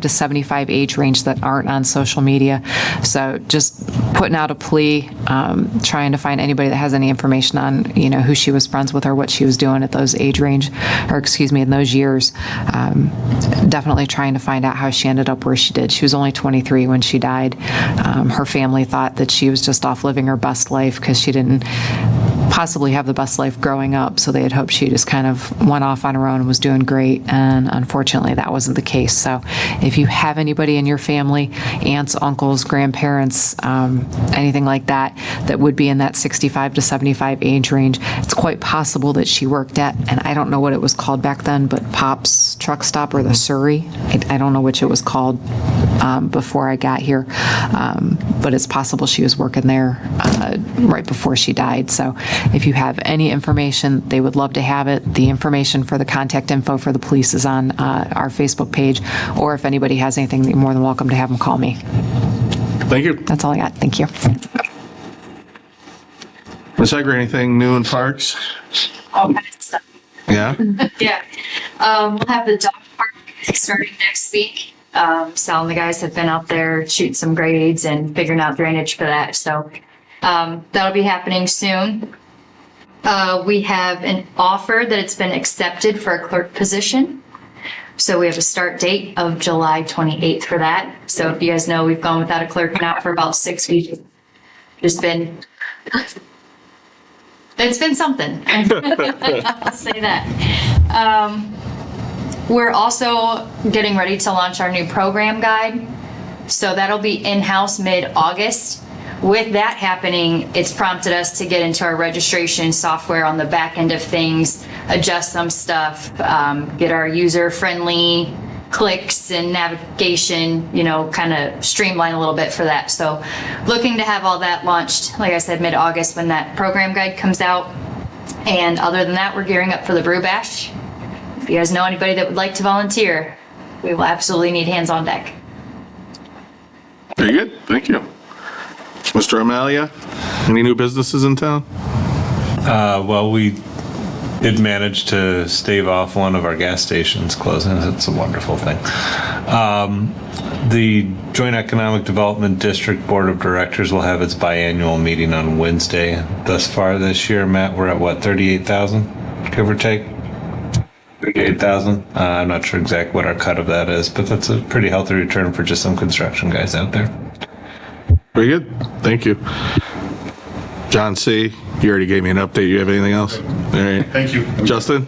Speaker 15: to 75 age range that aren't on social media. So just putting out a plea, trying to find anybody that has any information on, who she was friends with or what she was doing at those age range, in those years. Definitely trying to find out how she ended up where she did. She was only 23 when she died. Her family thought that she was just off living her best life because she didn't possibly have the best life growing up, so they had hoped she just kind of went off on her own and was doing great, and unfortunately that wasn't the case. So if you have anybody in your family, aunts, uncles, grandparents, anything like that would be in that 65 to 75 age range, it's quite possible that she worked at, and I don't know what it was called back then, but Pop's Truck Stop or the Surrey. I don't know which it was called before I got here, but it's possible she was working there right before she died. So if you have any information, they would love to have it. The information for the contact info for the police is on our Facebook page, or if anybody has anything, you're more than welcome to have them call me.
Speaker 2: Thank you.
Speaker 15: That's all I got. Thank you.
Speaker 2: Ms. Egger, anything new in parks?
Speaker 20: All kinds of stuff.
Speaker 2: Yeah?
Speaker 20: Yeah. We'll have the dog park starting next week. Sal and the guys have been out there shooting some grades and figuring out drainage for that. So that'll be happening soon. We have an offer that it's been accepted for a clerk position. So we have a start date of July 28th for that. So if you guys know, we've gone without a clerk now for about 6 weeks. It's been something. I'll say that. We're also getting ready to launch our new program guide. So that'll be in-house mid-August. With that happening, it's prompted us to get into our registration software on the back end of things, adjust some stuff, get our user-friendly clicks and navigation, kind of streamline a little bit for that. So looking to have all that launched, like I said, mid-August when that program guide comes out. And other than that, we're gearing up for the Brew Bash. If you guys know anybody that would like to volunteer, we will absolutely need hands on deck.
Speaker 2: Very good, thank you. Mr. Amalia, any new businesses in town?
Speaker 21: Well, we did manage to stave off one of our gas stations closing. It's a wonderful thing. The Joint Economic Development District Board of Directors will have its biannual meeting on Wednesday. Thus far this year, Matt, we're at what, 38,000, give or take? 38,000. I'm not sure exactly what our cut of that is, but that's a pretty healthy return for just some construction guys out there.
Speaker 2: Very good, thank you. John C., you already gave me an update. You have anything else? All right.
Speaker 22: Thank you.
Speaker 2: Justin?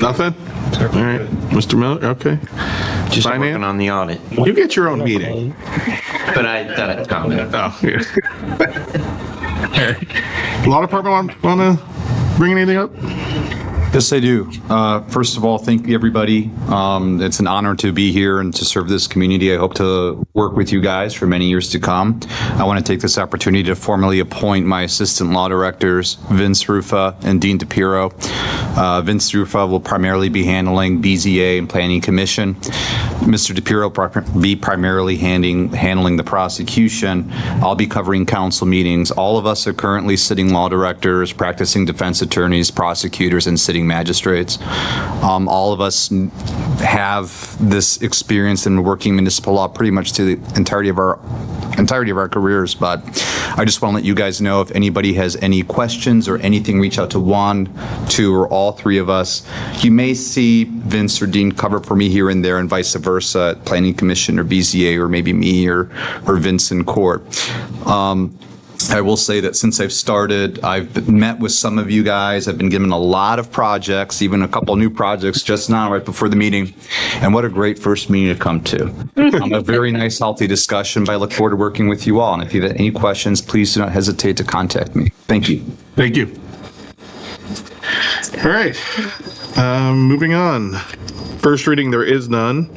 Speaker 2: Nothing? All right. Mr. Miller? Okay.
Speaker 8: Just working on the audit.
Speaker 2: You get your own meeting.
Speaker 8: But I thought I'd comment.
Speaker 2: Oh, yeah. Law department want to bring anything up?
Speaker 11: Yes, I do. First of all, thank you, everybody. It's an honor to be here and to serve this community. I hope to work with you guys for many years to come. I want to take this opportunity to formally appoint my assistant law directors, Vince Rufa and Dean DePiro. Vince Rufa will primarily be handling BZA and Planning Commission. Mr. DePiro will be primarily handling the prosecution. I'll be covering council meetings. All of us are currently sitting law directors, practicing defense attorneys, prosecutors, and sitting magistrates. All of us have this experience in working municipal law pretty much to the entirety of our careers, but I just want to let you guys know if anybody has any questions or anything, reach out to one, two, or all three of us. You may see Vince or Dean cover for me here and there and vice versa at Planning Commission or BZA, or maybe me or Vince in court. I will say that since I've started, I've met with some of you guys. I've been given a lot of projects, even a couple new projects just now right before the meeting. And what a great first meeting to come to. A very nice, healthy discussion, but I look forward to working with you all. And if you have any questions, please do not hesitate to contact me. Thank you.
Speaker 2: Thank you. All right, moving on. First reading, there is none.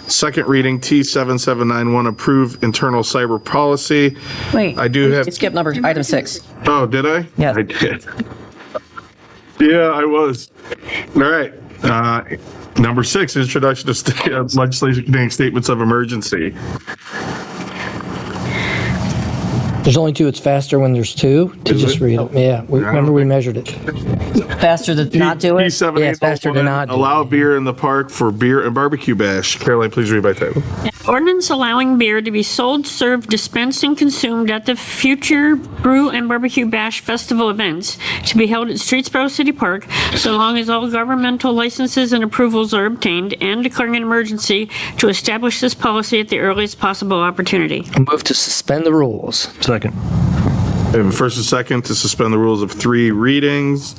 Speaker 2: Second reading, T7791, approve internal cyber policy.
Speaker 10: Wait.
Speaker 2: I do have.
Speaker 10: You skipped item 6.
Speaker 2: Oh, did I?
Speaker 10: Yeah.
Speaker 2: I did. Yeah, I was. All right. Number 6, introduction of legislation containing statements of emergency.
Speaker 4: There's only 2. It's faster when there's 2 to just read it. Yeah, remember we measured it.
Speaker 10: Faster to not do it?
Speaker 2: P7
Speaker 4: Yeah, it's faster to not do
Speaker 2: allow beer in the park for beer and barbecue bash. Caroline, please read by title.
Speaker 9: Ordinance allowing beer to be sold, served, dispensed, and consumed at the future Brew and Barbecue Bash Festival events to be held at Streetsboro City Park, so long as all governmental licenses and approvals are obtained, and declaring an emergency to establish this policy at the earliest possible opportunity.
Speaker 4: I move to suspend the rules.
Speaker 12: Second.
Speaker 2: We have a first and second to suspend the rules of 3 readings.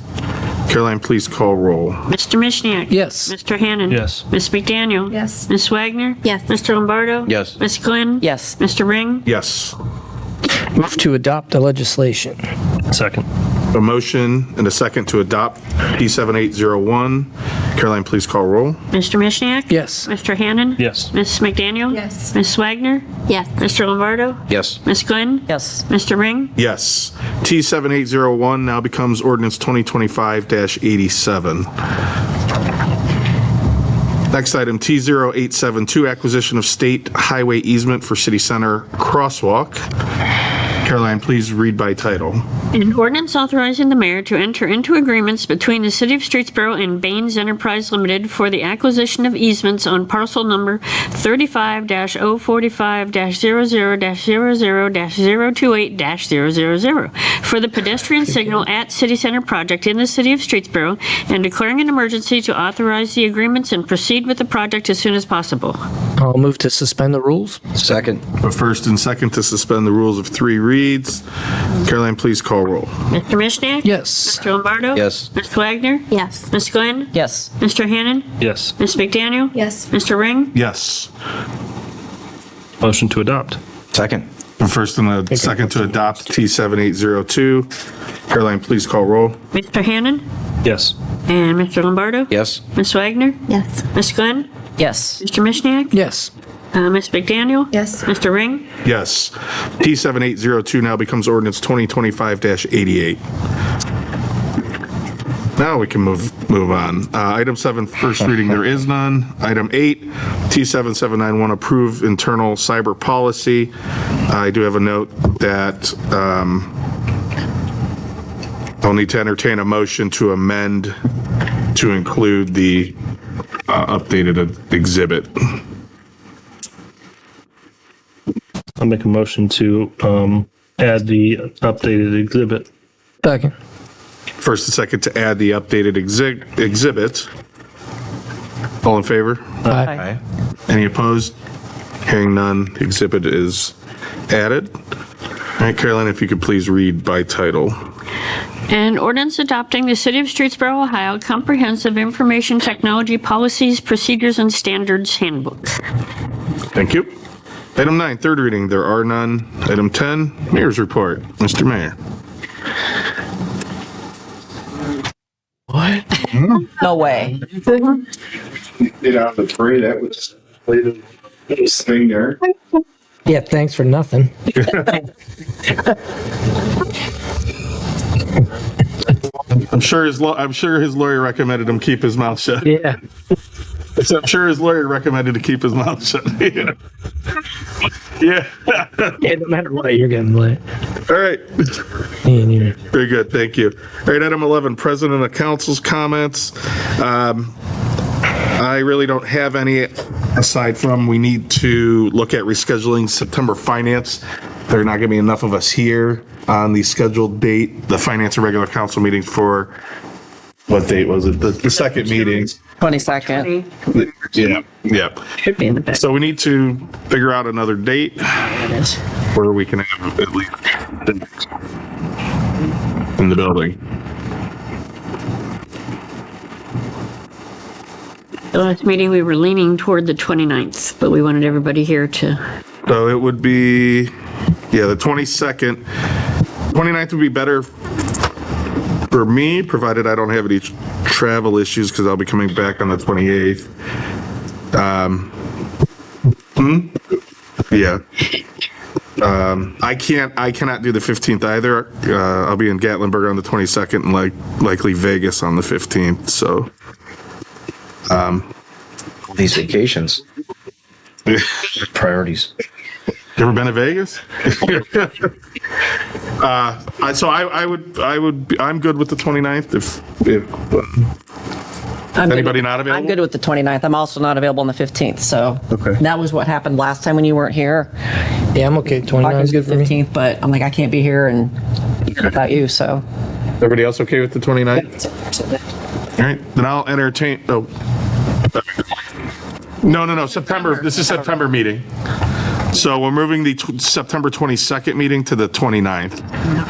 Speaker 2: Caroline, please call roll.
Speaker 9: Mr. Mishniak?
Speaker 4: Yes.
Speaker 9: Mr. Hannan?
Speaker 12: Yes.
Speaker 9: Ms. McDaniel?
Speaker 15: Yes.
Speaker 9: Ms. Wagner?
Speaker 6: Yes.
Speaker 9: Mr. Lombardo?
Speaker 8: Yes.
Speaker 9: Ms. Glenn?
Speaker 10: Yes.
Speaker 9: Mr. Ring?
Speaker 2: Yes.
Speaker 4: Move to adopt the legislation.
Speaker 12: Second.
Speaker 2: A motion and a second to adopt P7801. Caroline, please call roll.
Speaker 9: Mr. Mishniak?
Speaker 4: Yes.
Speaker 9: Mr. Hannan?
Speaker 12: Yes.
Speaker 9: Ms. McDaniel?
Speaker 15: Yes.
Speaker 9: Ms. Wagner?
Speaker 6: Yes.
Speaker 9: Mr. Lombardo?
Speaker 8: Yes.
Speaker 9: Ms. Glenn?
Speaker 10: Yes.
Speaker 9: Mr. Ring?
Speaker 2: Yes. T7801 now becomes ordinance 2025-87. Next item, T0872, acquisition of state highway easement for city center crosswalk. Caroline, please read by title.
Speaker 9: An ordinance authorizing the mayor to enter into agreements between the City of Streetsboro and Baines Enterprise Limited for the acquisition of easements on parcel number 35-045-00-00-028-000 for the pedestrian signal at City Center project in the City of Streetsboro, and declaring an emergency to authorize the agreements and proceed with the project as soon as possible.
Speaker 4: I'll move to suspend the rules.
Speaker 8: Second.
Speaker 2: A first and second to suspend the rules of 3 reads. Caroline, please call roll.
Speaker 9: Mr. Mishniak?
Speaker 4: Yes.
Speaker 9: Mr. Lombardo?
Speaker 8: Yes.
Speaker 9: Ms. Wagner?
Speaker 6: Yes.
Speaker 9: Ms. Glenn?
Speaker 10: Yes.
Speaker 9: Mr. Hannan?
Speaker 12: Yes.
Speaker 9: Ms. McDaniel?
Speaker 15: Yes.
Speaker 9: Mr. Ring?
Speaker 2: Yes.
Speaker 12: Motion to adopt.
Speaker 11: Second.
Speaker 2: A first and a second to adopt T7802. Caroline, please call roll.
Speaker 9: Mr. Hannan?
Speaker 12: Yes.
Speaker 9: And Mr. Lombardo?
Speaker 8: Yes.
Speaker 9: Ms. Wagner?
Speaker 6: Yes.
Speaker 9: Ms. Glenn?
Speaker 10: Yes.
Speaker 9: Mr. Mishniak?
Speaker 4: Yes.
Speaker 9: Ms. McDaniel?
Speaker 15: Yes.
Speaker 9: Mr. Ring?
Speaker 2: Yes. T7802 now becomes ordinance 2025-88. Now we can move on. Item 7, first reading, there is none. Item 8, T7791, approve internal cyber policy. I do have a note that I'll need to entertain a motion to amend to include the updated exhibit.
Speaker 12: I'll make a motion to add the updated exhibit.
Speaker 4: Second.
Speaker 2: First and second to add the updated exhibit. All in favor?
Speaker 4: Aye.
Speaker 2: Any opposed? Hearing none, the exhibit is added. All right, Caroline, if you could please read by title.
Speaker 9: An ordinance adopting the City of Streetsboro, Ohio Comprehensive Information Technology Policies, Procedures, and Standards Handbook.
Speaker 2: Thank you. Item 9, third reading, there are none. Item 10, Mayor's Report. Mr. Mayor.
Speaker 10: What? No way.
Speaker 21: Get out of the three, that was this thing there.
Speaker 4: Yeah, thanks for nothing.
Speaker 2: I'm sure his lawyer recommended him keep his mouth shut.
Speaker 4: Yeah.
Speaker 2: So I'm sure his lawyer recommended to keep his mouth shut. Yeah.
Speaker 4: Yeah, no matter what, you're getting lit.
Speaker 2: All right. Very good. Thank you. All right. Item 11, President of Council's comments. I really don't have any aside from we need to look at rescheduling September finance. There are not going to be enough of us here on the scheduled date, the finance and regular council meeting for, what date was it? The second meeting.
Speaker 10: 22nd.
Speaker 2: Yeah.
Speaker 10: Should be in the back.
Speaker 2: So we need to figure out another date where we can have at least in the building.
Speaker 9: The last meeting, we were leaning toward the 29th, but we wanted everybody here to.
Speaker 2: So it would be, the 22nd. 29th would be better for me, provided I don't have any travel issues, because I'll be coming back on the 28th. I cannot do the 15th either. I'll be in Gatlinburg on the 22nd and likely Vegas on the 15th. So,
Speaker 3: these vacations, priorities.
Speaker 2: You ever been to Vegas? I'm good with the 29th if anybody not available?
Speaker 10: I'm good with the 29th. I'm also not available on the 15th, so.
Speaker 2: Okay.
Speaker 10: That was what happened last time when you weren't here.
Speaker 4: Yeah, I'm okay. 29th is good for me.
Speaker 10: 15th, but I'm like, I can't be here and without you, so.
Speaker 2: Everybody else okay with the 29th? All right, then I'll entertain, No, September, this is September meeting. So we're moving the September 22nd meeting to the 29th.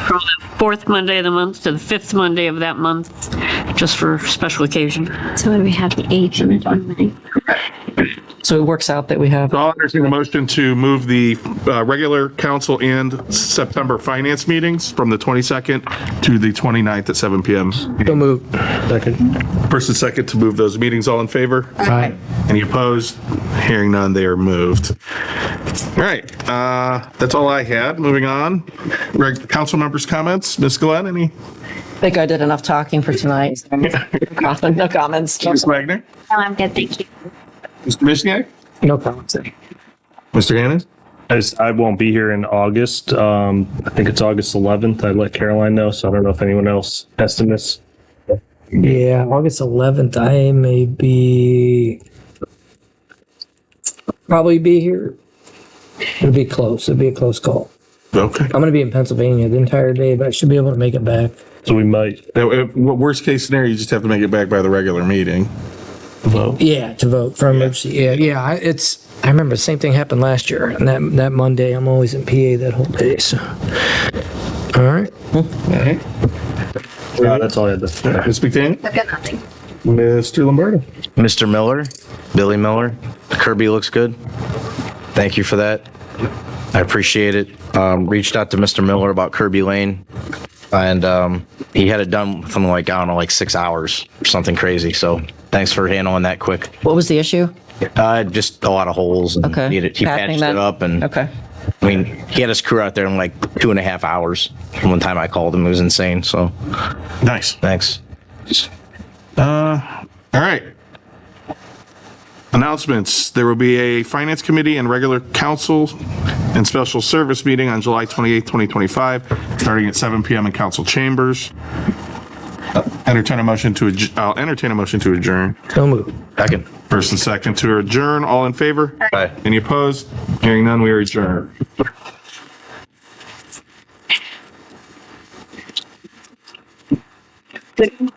Speaker 9: From the fourth Monday of the month to the fifth Monday of that month, just for special occasion.
Speaker 6: So when we have the 8th and the 29th.
Speaker 10: So it works out that we have.
Speaker 2: So I'll entertain a motion to move the regular council and September finance meetings from the 22nd to the 29th at 7 p.m.
Speaker 4: So moved.
Speaker 2: Second. First and second to move those meetings. All in favor?
Speaker 4: Aye.
Speaker 2: Any opposed? Hearing none, they are moved. All right, that's all I had. Moving on. Council members' comments. Ms. Glenn, any?
Speaker 10: I think I did enough talking for tonight. No comments.
Speaker 2: Ms. Wagner?
Speaker 6: No, I'm good, thank you.
Speaker 2: Mr. Mishniak?
Speaker 4: No comments.
Speaker 2: Mr. Hannon?
Speaker 12: I won't be here in August. I think it's August 11th. I let Caroline know, so I don't know if anyone else has to miss.
Speaker 4: Yeah, August 11th, I may probably be here. It'll be close. It'll be a close call.
Speaker 2: Okay.
Speaker 4: I'm going to be in Pennsylvania the entire day, but I should be able to make it back.
Speaker 12: So we might.
Speaker 2: Worst case scenario, you just have to make it back by the regular meeting.
Speaker 12: Vote.
Speaker 4: Yeah, to vote for emergency. Yeah. I remember the same thing happened last year. And that Monday, I'm always in PA that whole day. So, all right.
Speaker 12: That's all I had to say.
Speaker 2: Ms. McDaniel?
Speaker 6: I've got nothing.
Speaker 2: Mr. Lombardo?
Speaker 3: Mr. Miller, Billy Miller, Kirby looks good. Thank you for that. I appreciate it. Reached out to Mr. Miller about Kirby Lane, and he had it done within like 6 hours or something crazy. So thanks for handling that quick.
Speaker 10: What was the issue?
Speaker 3: Just a lot of holes. And
Speaker 10: Okay.
Speaker 3: he patched it up, and
Speaker 10: okay.
Speaker 3: I mean, he had his crew out there in like 2.5 hours from one time I called him. It was insane. So
Speaker 2: nice.
Speaker 3: Thanks.
Speaker 2: All right. Announcements. There will be a Finance Committee and regular council and special service meeting on July 28th, 2025, starting at 7 p.m. in council chambers. I'll entertain a motion to adjourn.
Speaker 4: So moved.
Speaker 3: Second.
Speaker 2: First and second to adjourn. All in favor?
Speaker 3: Aye.
Speaker 2: Any opposed? Hearing none, we are adjourned.
Speaker 16: Good.